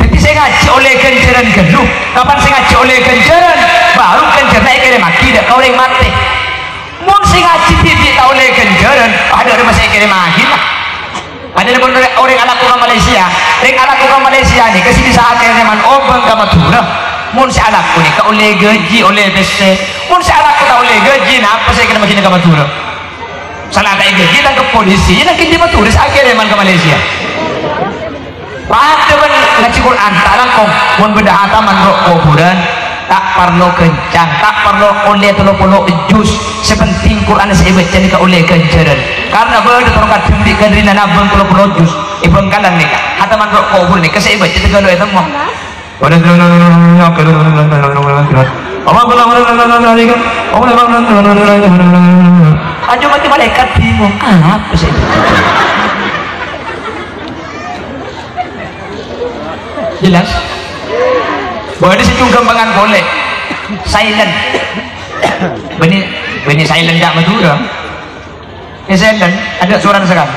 S1: Jadi saya ngaji oleh ganjaran geluh kapan saya ngaji oleh ganjaran baru ganjaran ikirim lagi dak kau yang mati mun saya ngaji tidak tahu oleh ganjaran ada orang masih ikirim lagi lah. Ada orang anak orang Malaysia nih kasih bisa akhirnya man obeng ke Madura mun si anakku nih kau oleh gaji oleh bese mun si anakku tak oleh gaji nah apa saya kena begini ke Madura salah tak gaji dan ke polisi nak kerja Madura akhirnya man ke Malaysia pada ben ngaji Quran tak langkong mun beda hataman rok kuburan tak perlu kencang tak perlu oleh 30 juz sepenting Quran saya baca ni ke oleh ganjaran karena beda orang kadang di kadrina nabang 30 juz ibang kalang ni hataman rok kubur ni kasi baca tu kalau itu mau aja mati malaikat bingung apa sih jelas bahwa di situ gampangan boleh silent benih silent tak Madura ya silent ada suara sekarang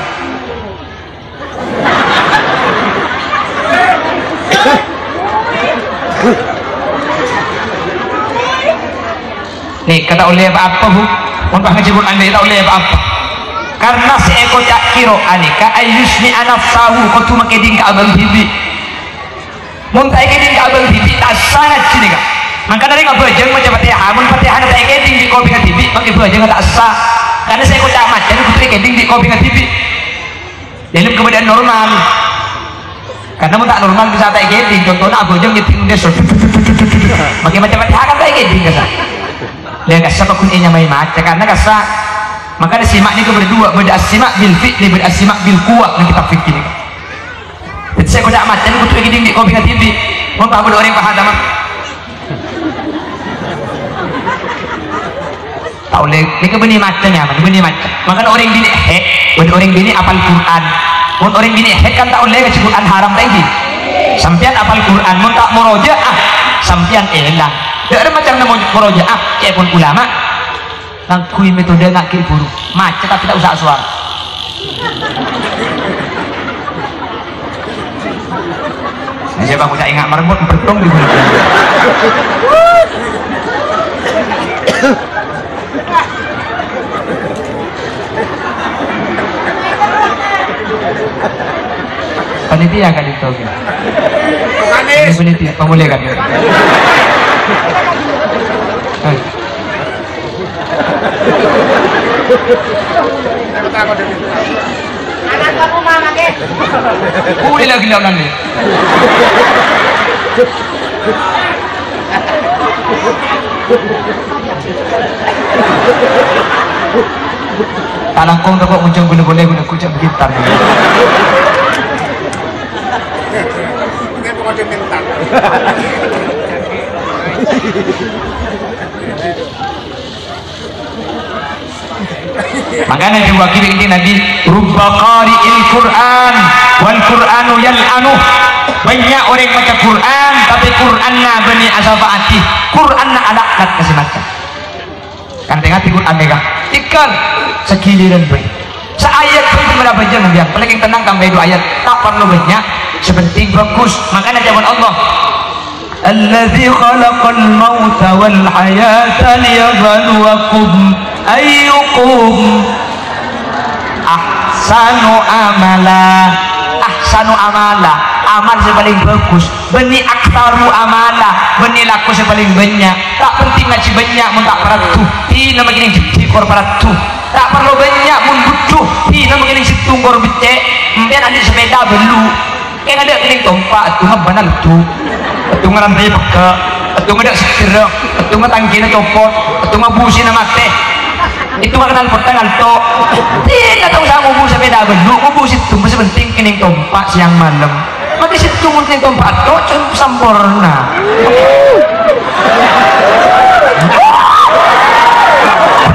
S1: nih kata oleh apa bu mun ngaji Quran dia tak oleh apa karena seekor cak kiro anika ayusni anafsahu kutu makeding ka abang bibi mun tak keding ka abang bibi tak sangat sini kak maka dari ka bajang macam Fatihah mun Fatihah tak keding di kopi ka bibi pakai bajang tak sah karena seekor cak macan kutu keding di kopi ka bibi dalam keadaan normal karena mun tak normal bisa tak keding contohnya bajang nyeting dia pakai macam Fatihah kan tak keding ka dia kasih apa kuningnya main mata karena kasih maka ada simak ni berdua beda simak bil fi'li beda simak bil kuat yang kita fikir ni jadi saya kuda amat dan kutu lagi di kopi TV mau tak boleh orang paham tak tahu leh ni benih matanya benih mata maka orang bini orang bini apal Quran mau orang bini kan tak boleh ngaji Quran haram lagi sampian apal Quran mau tak murojaah sampian elah ada macam nama murojaah kayak pun ulama ngakui metode ngakil guru macet tapi tak usah suara siapa aku tak ingat merebut bertong di mulut panitia kan itu panitia pemulai kan
S3: anak kamu mana ke?
S1: Boleh lagi lah nanti. Tanah kong tak kok muncul boleh guna kucing gitar.
S2: Ini bukan diminta.
S1: Makanya diwakili ini Nabi rubba qari'il Quran wal Quranu yal'anuh banyak orang baca Quran tapi Quranna bani asafaati Quranna ada kat kasih macam kan tengah Quran mereka ikan sekiliran baik seayat pun cuma baca nabi paling tenang tambah 2 ayat tak perlu banyak sepenting bagus makanya jawaban Allah alladzi khalaqal mauta wal hayata liyabluwakum ayyukum ahsanu amala amal sepaling bagus beni aktaru amala beni laku sepaling banyak tak penting ngaji banyak mun tak peratu tina begini jadi korporatu tak perlu banyak mun butuh tina begini situngkor becek mbiar ada sepeda belu kayak ada keling tompak tu banal tu tu ngarantai peka tu ada setir tu tangkina copot tu busi na mate itu kenal potong alto tidak tahu saya mau sepeda belu mau situ masih penting kening tompak siang malam maka situ mungkin tompak to cukup sempurna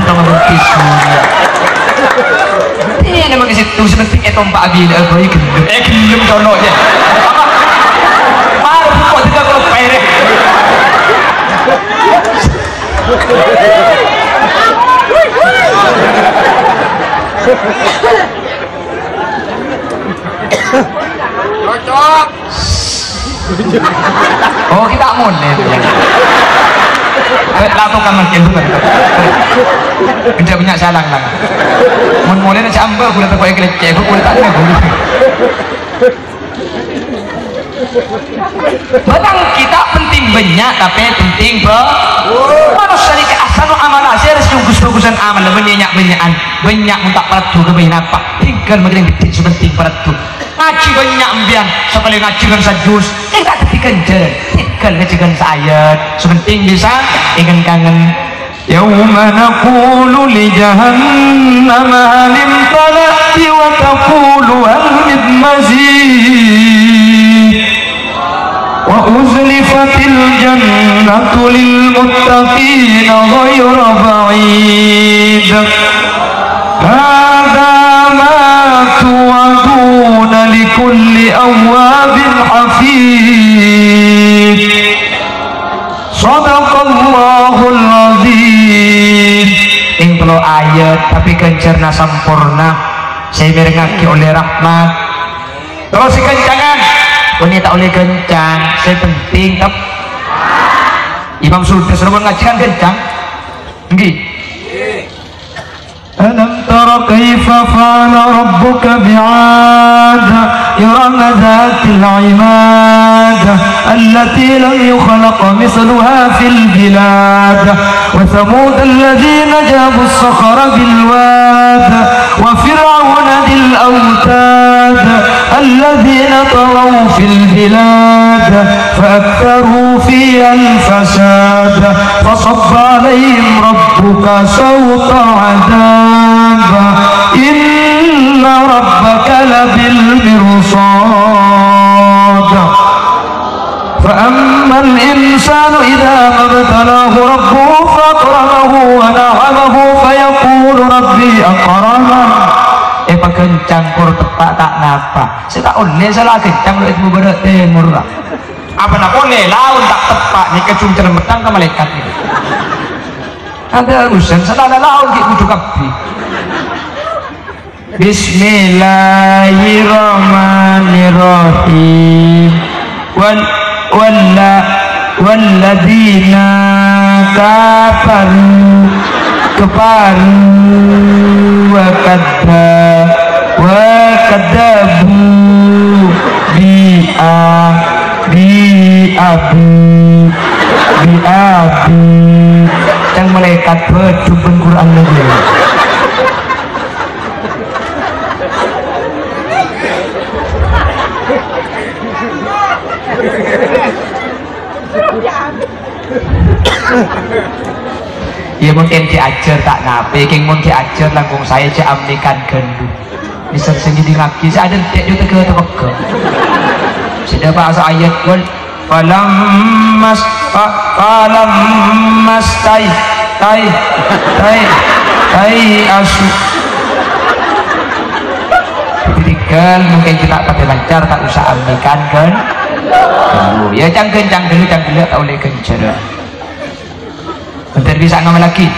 S1: potong tisu ini memang situ sepenting tompak bila boy gelem conoknya baru kok tidak kalau pere
S2: Cocok.
S1: Oh kita mulai lakukan makin dulu tidak banyak salang lah mulai nak ambal boleh terpakai kelecek boleh tak ada boleh benang kita penting banyak tapi penting manusia ini keasal amal asyik harus bagus-bagusan amal banyak untuk parat juga banyak apa tinggal makin gede sepenting parat tuh ngaji banyak ambian sekali ngaji kan sajus kita ketika jalan tinggal ngajikan sayat sepenting bisa ingin kangen yawma naqulu li jahannam halim talati wa taqulu hal min mazid wa uzlifatil jannatu lil muttaqina ghayra ba'id hadha ma tu'aduna likulli awwabin hafid sadaqallahul azim. Ing telu ayat tapi kencerna sempurna saya merengaki oleh rahmat terus si kencangan ini tak oleh kencang saya penting tak Imam Sultan selalu ngajikan kencang nggih. ألم تر كيف فعل ربك بعاد إرم ذات العماد التي لم يخلق مثلها في البلاد وثمود الذين جابوا الصخر بالواد وفرعون ذي الأوتاد الذين طغوا في البلاد فأكثروا فيها الفساد فصب عليهم ربك سوط عذاب إن ربك لبالمرصاد فأما الإنسان إذا ما ابتلاه ربه فأكرمه ونعمه فيقول ربي أكرمن kencang kur tepak tak napa saya tak oleh salah kencang lu itu berat temur lah apa nak boleh laun tak tepak ni kecung cermetang ke malaikat itu ada urusan salah laun gitu kudu kabeh. Bismillahirrahmanirrahim walladzina kafaru wa kadzabu bi yang malaikat berjumpa Quran lagi. Ya mungkin diajar tak nape, king mun diajar langkung saya amlikan gendu. Bisa sini di ngaki, saya ada tidak juga ke tebak. Sudah bahasa ayat pun falammas tai asu. Tinggal mungkin kita pakai lancar tak usah amlikan kan. Ya cang dulu tak oleh kencer. Bentar bisa ngomong lagi.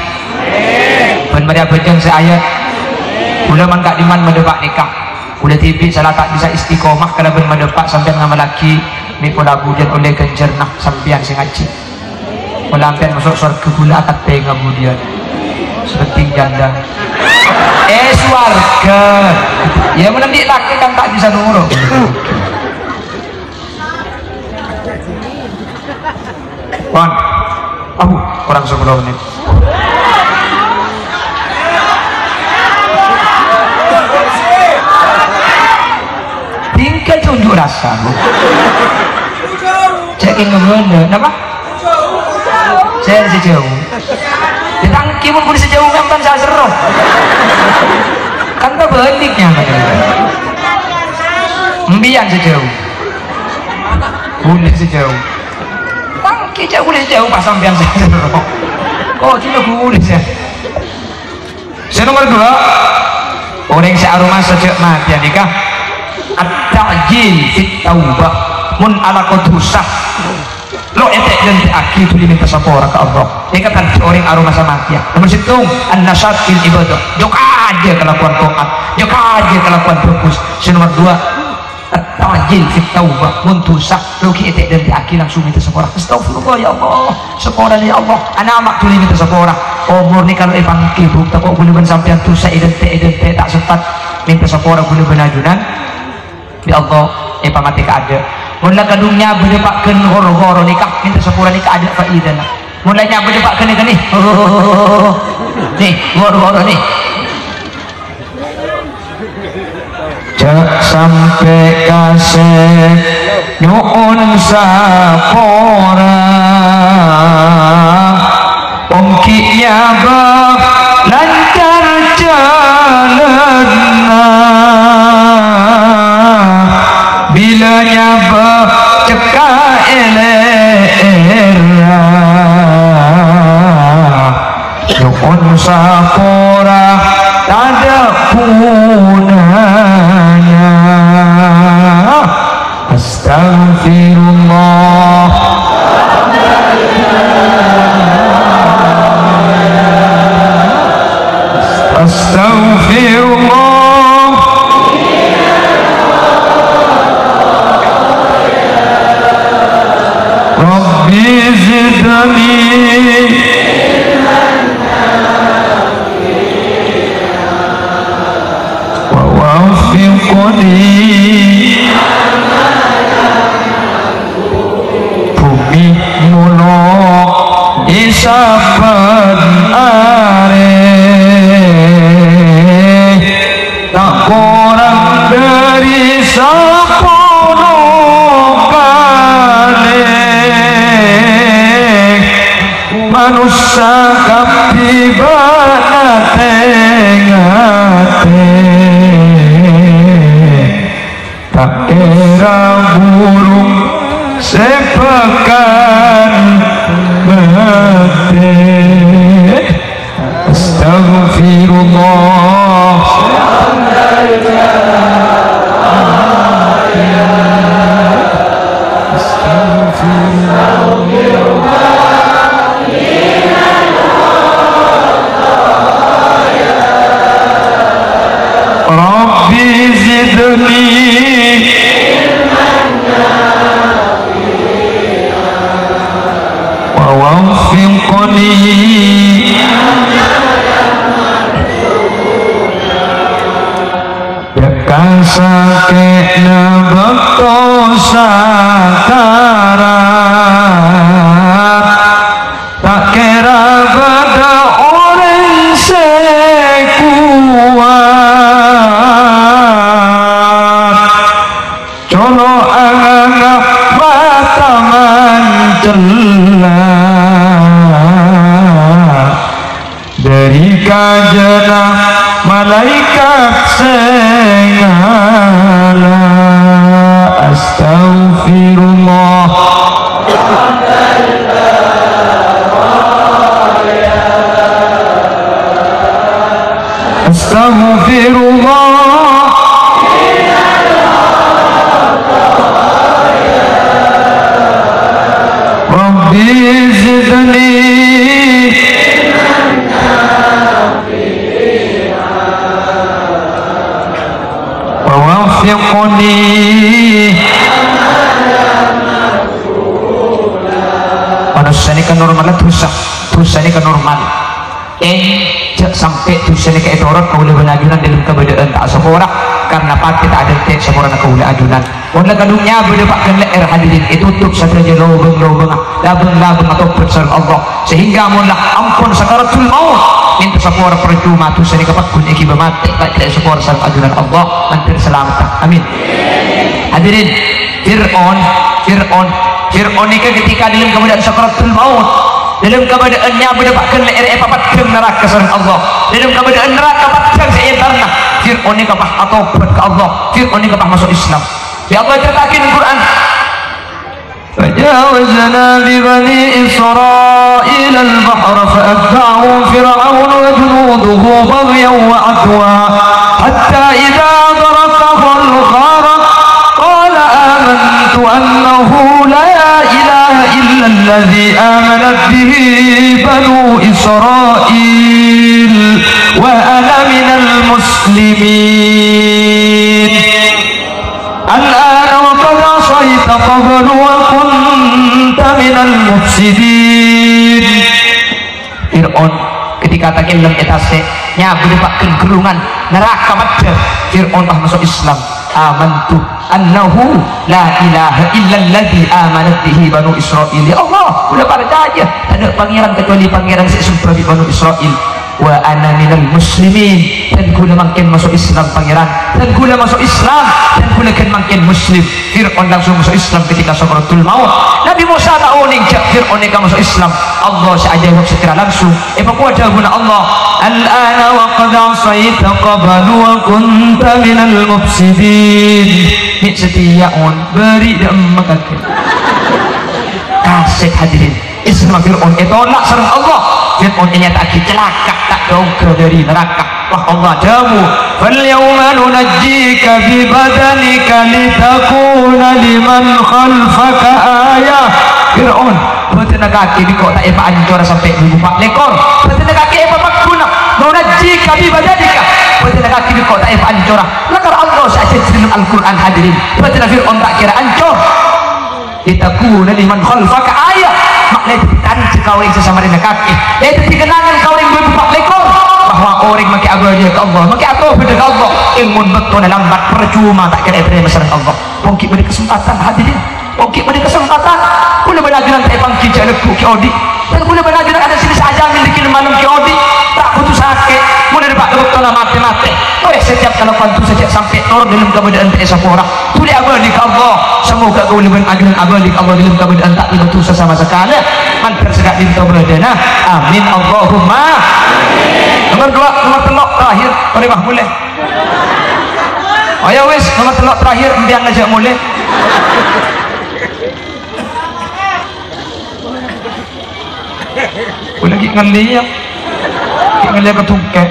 S1: Ben mereka bejeng seayat. Udah mangkak diman mendepak nikah. Udah tibi salah tak bisa istiqomah karena ben mendepak sampai ngomong lagi. Ni pola budian oleh kencer nak sampian sing ngaji. Pelampian masuk surga gula akan tengah kemudian. Seperti janda. Swarga. Ya menanti laki kan tak bisa nurut. Pon. Kurang 10 menit. Tinggal tunjuk rasa. Cekin ngebener, apa? Saya sejauh. Ditangki pun kudu sejauh kan saya seru. Kan tak beliknya kan. Mbian sejauh. Kulit sejauh. Kita boleh jauh pasang biang saya. Oh, kita boleh ya. Nomor 2, orang searoma sejak mati nikah. At-ta'jil fit taubah mun ala qudusah lo etek dan aki itu diminta sapora ke Allah. Dia kata orang aroma sama dia. Nomor situng an-nasyat fil ibadah. Joka aja kelakuan to'at, joka aja kelakuan fokus. Nomor dua at-tajil fit taubah muntusak lo ki etek dan aki langsung minta sapora. Astagfirullah ya Allah, sapora ya Allah. Anak mak tu minta sapora. Umur ni kalau ipang kibuk tak boleh ben sampean tu sa identik tak sempat minta sapora boleh benajunan. Ya Allah, mati ka ada. Mula kadungnya berdebatkan horo-horo nikah minta sepura nikah ada faidah lah. Mulanya berdebatkan ni nih horo-horo nih. Jak sampai kasih nyuun sapora ongkinya bak lancar jalan bila nyaba ceka elera nyuun sapora tada punanya. Astagfirullah Astagfirullah Rabbi zidni wa wafiqni bumi mulok isaban are tak kurang dari sepuluh kali manusia kapibana tengate tak kira burung sepekan mati. Astagfirullah Rabbi zidni wa wafiqni kasakena bakto sakarat tak kira pada orang sekuat colo anggap bataman celah dari kajana malaikat segala. Astagfirullah Astagfirullah Rabbi zidni wafiqni manusia ini kan normal dosa ini kan normal sampai dosa ini ke etorat kau boleh benajunan dalam keberadaan tak seorang karena pati tak ada tek seorang kau boleh ajunan oleh kadungnya berdepatkan leher hadirin itu tutup saja lubang atau bersal Allah sehingga mula ampun sakaratul maut minta sepura percuma tu seni kapak kun iki bermati tak kira sepura salam ajunan Allah nanti selamat amin. Hadirin Fir'aun ini ketika dalam keadaan sakaratul maut dalam keadaannya berdepatkan leher patkan neraka salam Allah dalam keadaan neraka patkan seitarna Fir'aun ini kapah atau buat ke Allah Fir'aun ini kapah masuk Islam ya Allah ceritakan Al-Quran فجاوزنا ببني إسرائيل البحر فأتبعهم فرعون وجنوده بغيا وعدوا حتى إذا أدركه الغرق قال آمنت أنه لا إله إلا الذي آمنت به بنو إسرائيل وأنا من المسلمين الآن وقد عصيت قبل وكنت من المفسدين. Fir'aun ketika tak ilmu etase nyabu dipakkan gerungan neraka macam Fir'aun masuk Islam. Amantu annahu la ilaha illalladzi amanat bihi banu Israil. Ya Allah, udah percaya tak ada pangeran kecuali pangeran sesungguh di banu Israil. Wa ana minal muslimin, dan kula makin masuk Islam pangeran, dan kula masuk Islam, dan kula kan makin muslim. Fir'aun langsung masuk Islam ketika sakaratul maut. Nabi Musa tak uning Fir'aun yang masuk Islam. Allah saja secara langsung evakuasi guna Allah. Al-ana wa qad asaita qablu wa kunta minal mufsidin. Ni setiaun beri dan makakin kasih hadirin Islam Fir'aun tolak sareng Allah. Fir'aun ini tak celaka, tak dongker dari neraka. Wah Allah jamu fal yawma nunajjika bi badanika litakuna liman khalfaka ayah. Fir'aun betul kaki di kok tak epa ancor sampai 24 lekor. Betul kaki epa makuna nunajjika bi badanika. Betul kaki di kok tak epa ancor. Lakar Allah saja dalam Al-Qur'an hadirin. Betul Fir'aun tak kira ancor. Litakuna liman khalfaka ayah. Maknanya ditanci kau yang sesama dengan kaki. Itu dikenangan kau yang berbuat lekor bahwa orang makin abadi ke Allah, makin atau beda ke Allah. Ilmun betul lambat percuma tak kira ibadah masyarakat Allah. Mungkin beri kesempatan hadirin. Mungkin beri kesempatan. Boleh benajuran tak pangki jalan ki odi. Dan boleh benajuran ada sini saja miliki malam ki odi. Tak butuh sakit. Boleh dapat dokter mati-mati. Boleh setiap kalau pantu sejak sampai turun dalam keadaan tak esapora. Boleh abadi ke Allah. Semoga kau lebih ajaran abadi ke Allah dalam keadaan tak dibantu sesama sekali. Mantar segak dinta beradana. Amin Allahumma. Nomor 2, nomor telok terakhir. Boleh bah boleh. Ayo wis nomor telok terakhir biar ngajak mulai. Boleh lagi ngeliat. Ngeliat ketungkek.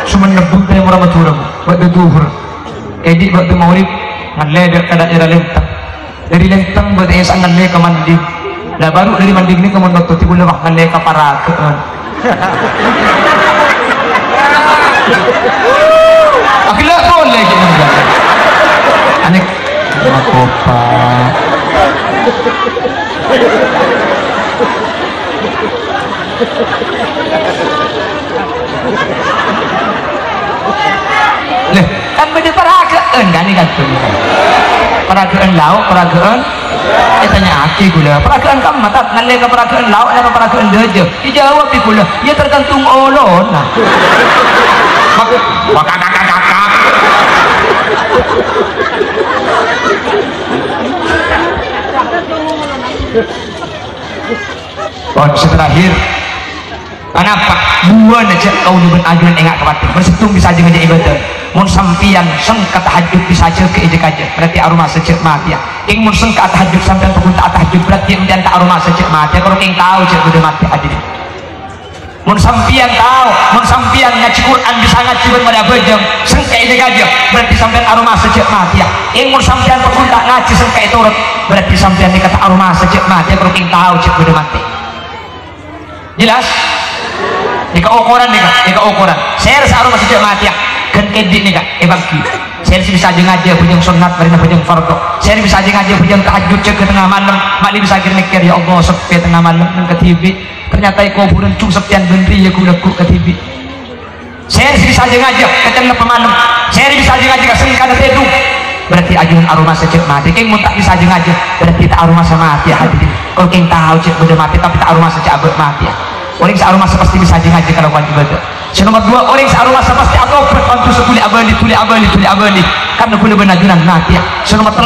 S1: Cuma nebut dari murah maturang. Waktu duhur. Edik waktu maurib. Ngeliat kadang-kadang lentang. Dari lentang buat esang ngeliat ke mandi. Nah baru dari mandi ini kamu nonton tiba lewat ngeliat ke parakaan. Akhirnya boleh gitu. Aneh. Makopa. Leh, kan beda peragaan kan ini kan peragaan lauk, peragaan tanya aki gula peragaan kamu mata ngalih ke peragaan lauk atau peragaan deje dijawab di gula ya tergantung olon nah maka kakak terakhir kenapa buan aja kau nyebut ajuan enggak khawatir bersetung bisa aja ngajak ibadah mun sampian sengkat tahajud bisa aja ke ejek aja berarti aroma secek mati ya ing mun sengkat tahajud sampai pun tak tahajud berarti kemudian tak aroma secek mati ya kalau ing tahu cek udah mati hadir mun sampian tahu mun sampian ngaji Quran bisa ngaji pada bejeng sengkat ejek aja berarti sampai aroma secek mati ya ing mun sampian pun tak ngaji sengkat turut berarti sampian dikata aroma secek mati ya kalau ing tahu cek udah mati jelas jika ukuran nih kak, jika ukuran saya rasa aroma sejak mati ya kan kedik nih kak, bangki saya bisa aja ngaji punya sunat, marina punya fardu saya bisa aja ngaji punya tahajud cek ke tengah malam makni bisa akhir mikir ya Allah sepi tengah malam dan ke TV ternyata kuburan cung sepian bentri ya kuleku ke TV saya bisa aja ngaji ke tengah pemalam saya bisa aja ngaji ke sengkana tedung berarti ajuan aroma sejak mati keng mun tak bisa aja ngaji berarti tak aroma sama mati ya hadirin kalau keng tahu cek udah mati tapi tak aroma sejak abad mati ya orang searah masa pasti bisa ngaji kalau kawan ibadah. Nomor 2 orang searah masa pasti atau berbantu sekuli abadi karena kuliah benajunan mati ya. Nomor 3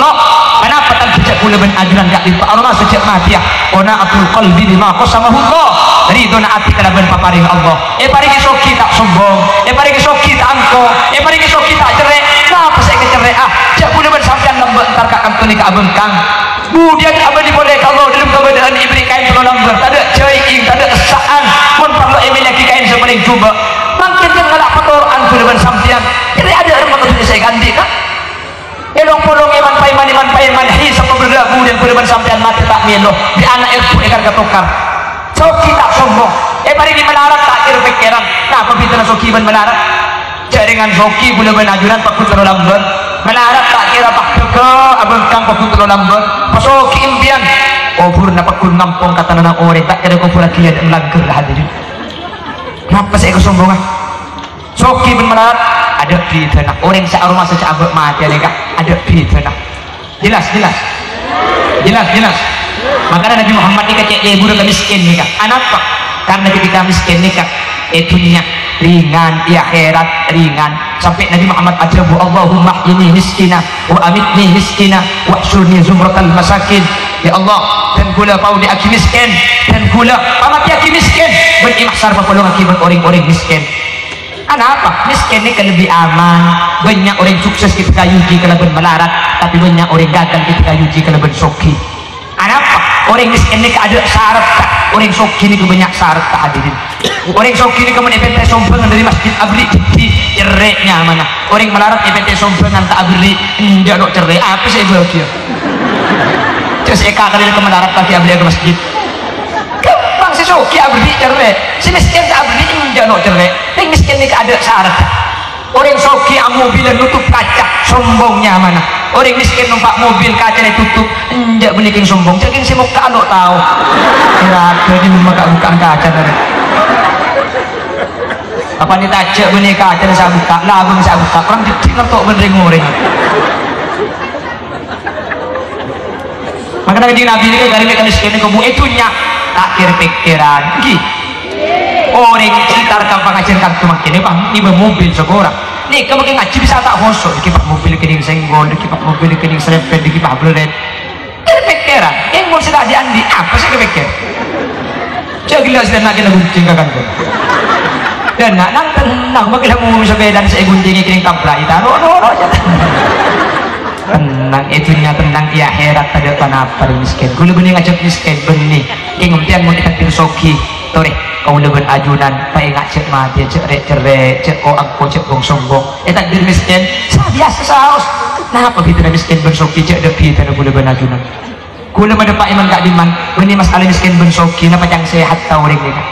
S1: kenapa tak sejak kuliah benajunan gak di arah masa sejak mati ya. Ona atul qalbi lima qasamahullah ridho na ati kada ben paparing Allah. Paringi soki tak sombong, paringi soki tak angko, paringi soki tak cerai. Kenapa saya kecerai jak kuliah ben sampean lembar entar kak kantoni ka abengkang. Kemudian abadi boleh kalau dalam keberadaan ibri kain perlu lamber tak ada ceing tak ada esaan pun perlu email lagi kain sepaling coba makin yang ngelak petoran kuliban sampian jadi ada orang yang saya ganti kan elong polong iman paiman hi sama berlagu dan kuliban sampian mati tak milo di anak ketukar. Soki tak sombong. Mari di melarat tak kira pikiran. Nah, pembina soki ben melarat. Jaringan soki boleh benajuran pakut terlalu lambat. Melarat tak kira pak keke abang kang pakut terlalu lambat. Pasoki impian. Obur na pakut ngampung kata nang ore tak kira kau pula kia dan langgar hadirin. Kenapa saya kesombongan? Soki ben melarat ada berita nak orang searoma secabut mati ada kak ada berita nak. Jelas. Makanya Nabi Muhammad ini kayak ibu dan miskin nih kak. Kenapa? Karena ketika miskin nih kak itunya ringan, di akhirat ringan. Sampai Nabi Muhammad ajabu Allahumma ini miskina wa amitni miskina wa syurni zumratal masakin. Ya Allah, dan gula pau di aki miskin dan gula pamati aki miskin berimahsar papulung akibat orang-orang miskin. Kenapa? Miskin ini kan lebih aman. Banyak orang sukses ketika yuji kalau melarat, tapi banyak orang gagal ketika yuji kalau soki. Kenapa? Orang miskin ini ada syarat tak? Orang soki ini banyak syarat tak hadirin. Orang soki ini kemudian EPT sombongan dari masjid abri di cereknya mana? Orang melarat EPT sombongan tak abri tidak dok cerai. Apa sih dia? Terus eka kali ke melarat lagi abri ke masjid. Kembang si soki abri cerai. Si miskin tak abri tidak dok cerai. Yang miskin ini ada syarat. Orang soki mobil nutup kaca sombongnya mana? Orang miskin numpak mobil kaca tutup tidak belikin sombong. Jadi si muka ando tahu. Kira di muka bukan kaca tadi. Apa ni taca beli kaca saya buka, lah abang saya buka. Orang jadi nontok berdengoreng. Makanya di Nabi ini dari mereka miskin ini kamu itunya tak kira pikiran. Orang sekitar kampung ngajar kartu makin ini bang, ini mobil seorang. Nih kamu ngaji bisa tak hosok, dikipak mobil kening senggol, dikipak mobil kening serempet, dikipak belet. Kepikiran, yang mau sudah diandi apa sih kepikir? Jangan jelas dan nak kena gunting kan tu. Dan nak tenang, bagi kamu sepeda saya gunting kening tamplah itu, no aja. Tenang, itunya tenang di akhirat ada apa miskin. Gula benih ngajak miskin benih, yang kemudian mau dikatir soki, tore. Kau lebih ajunan, tak ingat cek mati, cek cerai, cek kau angko, cek kau sombong. Tak diri miskin, biasa saus. Nah apa kita miskin bersoki, cek depi, tak boleh benajunan. Kula pada Pak Iman Kak Diman, ini masalah miskin bersoki, napa yang sehat tahu orang ni.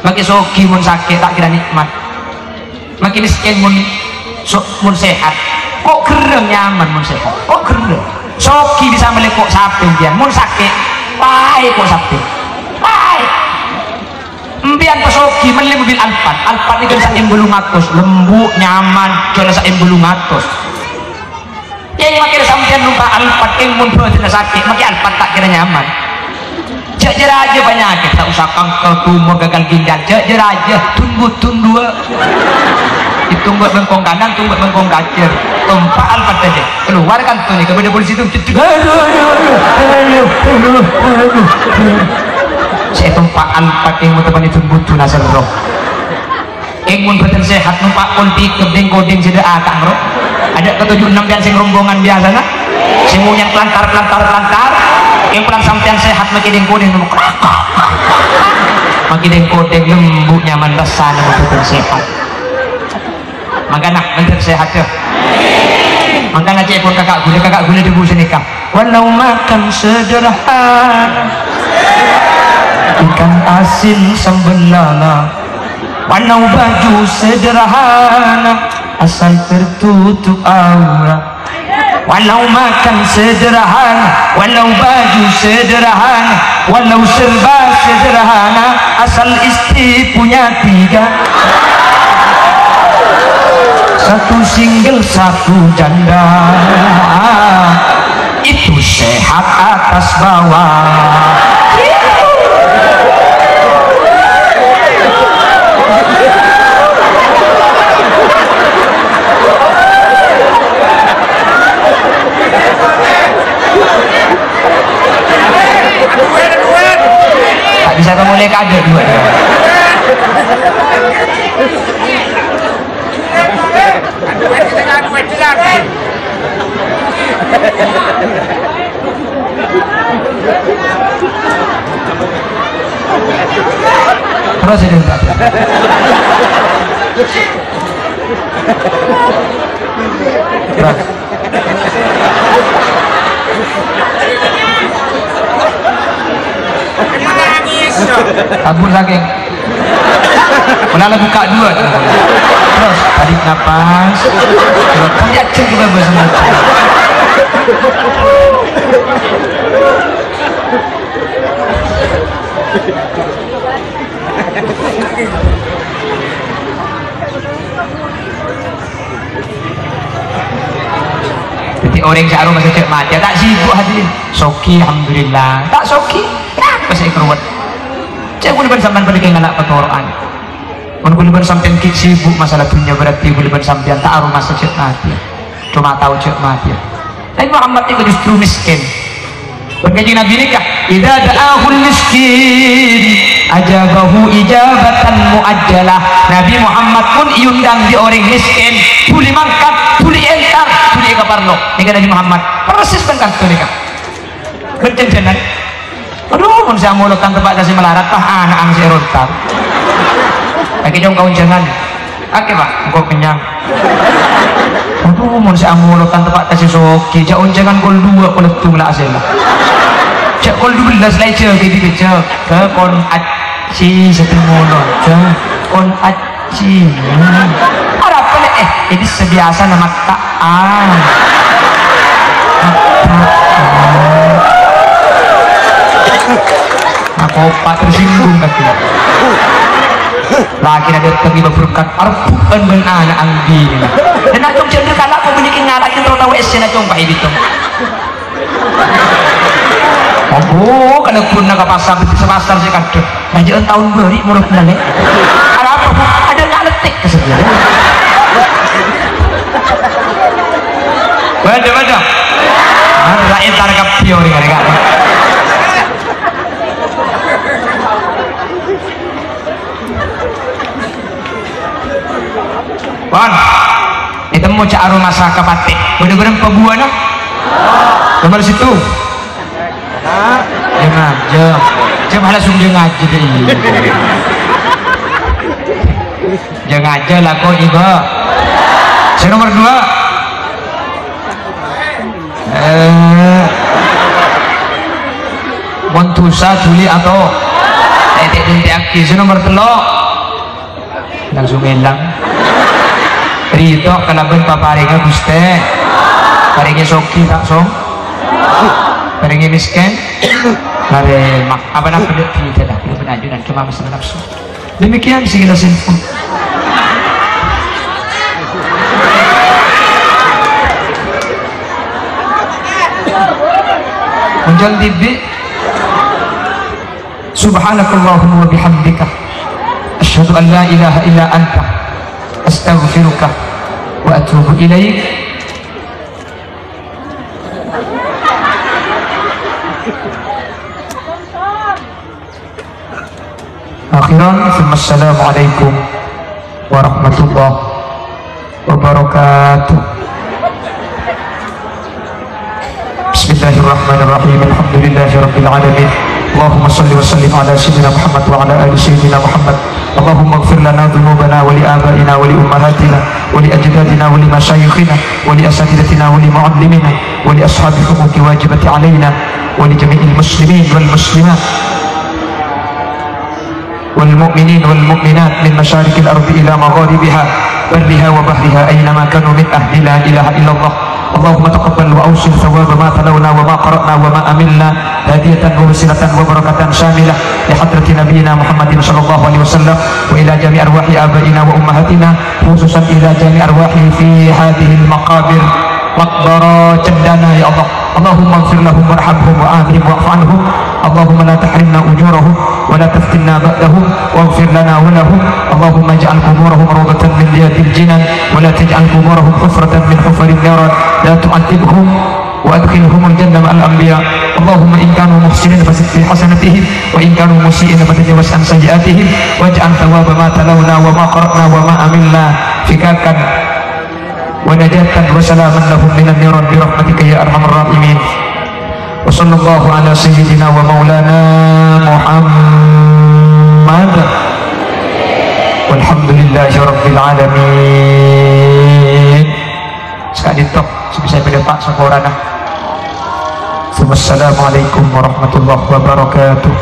S1: Maki soki mun sakit tak kira nikmat. Maki miskin mun sehat, kok kereng nyaman mun sehat, kok kereng. Soki bisa melekok sapi dia, mun sakit, pai kok sapi, pai. Mbian pasoki meli mobil Alphard ini kan sa embulu ngatos lembu nyaman jual sa embulu ngatos yang makin sampean numpak Alphard yang mun bener sakit makin Alphard tak kira nyaman jejer aja banyak tak usah kanker tumor gagal ginjal jejer aja tundua ditunggu bengkong kanan tunggu bengkong kacir tumpak Alphard aja keluar kan tuh nih kepada polisi itu aduh saya tumpak Alphard yang teman itu butuh nasar roh yang mun betul sehat numpak konti kedeng-kodeng sudah akang roh ada ke-76 yang sing rombongan biasa nak semuanya kelantar yang pulang sampean sehat makin deng-kodeng makin deng-kodeng lembu nyaman rasanya betul sehat makanya betul sehat ya makanya cek pun kakak gula debu senikah walau makan sederhana ikan asin sambal lala walau baju sederhana asal tertutup aura walau makan sederhana walau baju sederhana walau serba sederhana asal istri punya 3 satu single satu janda itu sehat atas bawah. Tak bisa mulai kaget dua. Terus ini terus. kabur saking malah buka dua terus tarik nafas lihat juga bersama jadi orang searuh masa cek mati tak sibuk hadirin soki alhamdulillah tak soki ya pasal keruat cek boleh bersamaan pada kengalak petoraan boleh bersampian kik sibuk masalah dunia berarti boleh bersampian tak aruh masa cek mati cuma tahu cek mati Nabi Muhammad itu justru miskin berkaji Nabi nikah idza da'ahul miskin ajabahu ijabatan muajjalah. Nabi Muhammad pun iundang di orang miskin boleh mangkat boleh entar boleh kaparno nikah Nabi Muhammad persis tentang itu nikah berjanjian aduh mun saya mulutkan tempat kasih melarat tah anak ang saya rontar lagi jong kawan jangan oke pak engkau kenyang aduh mun saya mulutkan tempat kasih soki jauh jangan gol dua oleh tu lah asal cak gol 12 lah cak gitu cak ke kon aci satu mulut cak kon aci ada apa ini sebiasa nama ta'an aku pak tersinggung katanya lagi ada pergi berberkat arpukan dengan anak anggi dan nak cong cendera kalau aku bunyikan ngalakin terus tahu esnya nak cong pak itu oh kalau pun nak pasar sepasar saya kata ngajian tahun beri mulut nalik ada apa ada nggak letik kesebian baca ada entar kapio ni kan Wan, itu mau cak aroma saka patik, bener-bener pebuah nah, nomor situ, jangan, jangan langsung jangan aja deh, jangan aja lah kau iba, saya nomor 2, Montusa Juli atau titik saya nomor 3, langsung hilang. Rito kalaban paparinga guste paringi soki tak song paringi misken lare mak apa nak pedut tidak itu penajunan cuma masalah nafsu demikian sekilas info muncul tibi subhanakallahumma wa bihamdika asyhadu an la ilaha illa anta astaghfiruka wa atubu ilaik. Akhiran assalamualaikum warahmatullahi wabarakatuh. Bismillahirrahmanirrahim. Alhamdulillahirabbil alamin. Allahumma salli wa sallim ala sayyidina Muhammad wa ala ali sayyidina Muhammad. Allahumma ighfir lana dhunubana wa li abaina wa li ummahatina wa li ajdadina wa li masyayikhina wa li asatidatina wa li muallimina wa li ashabi huquqi wajibati alaina wa li jami'il muslimin wal muslimat wal mu'minin wal mu'minat min masyarikil ardi ila magharibiha barriha wa bahriha aynama kanu min ahli la ilaha illallah. اللهم تقبل وأوصل ثواب ما تلونا وما قرأنا وما أملنا هدية مرسلة وبركة شاملة لحضرة نبينا محمد صلى الله عليه وسلم وإلى جميع أرواح آبائنا وأمهاتنا خصوصا إلى جميع أرواح في هذه المقابر مقبرة جدنا يا الله. اللهم اغفر لهم وارحمهم وآمهم واعف عنهم. اللهم لا تحرمنا أجورهم ولا تفتنا بعدهم واغفر لنا ولهم. اللهم اجعل قبورهم روضة من رياض الجنان ولا تجعل قبورهم حفرة من حفر النار. لا تعذبهم وادخلهم الجنة مع الأنبياء. اللهم إن كانوا محسنين فزد في حسنتهم وإن كانوا مسيئين فتجاوز عن سيئاتهم واجعل ثواب ما تلونا وما قرأنا وما عملنا فكاكا ونجاة وسلاما لهم من النيران برحمتك يا أرحم الراحمين. وصلى الله على سيدنا ومولانا محمد والحمد لله رب العالمين. Sekali tok bisa pilih Pak Sakorana. Wassalamualaikum warahmatullahi wabarakatuh.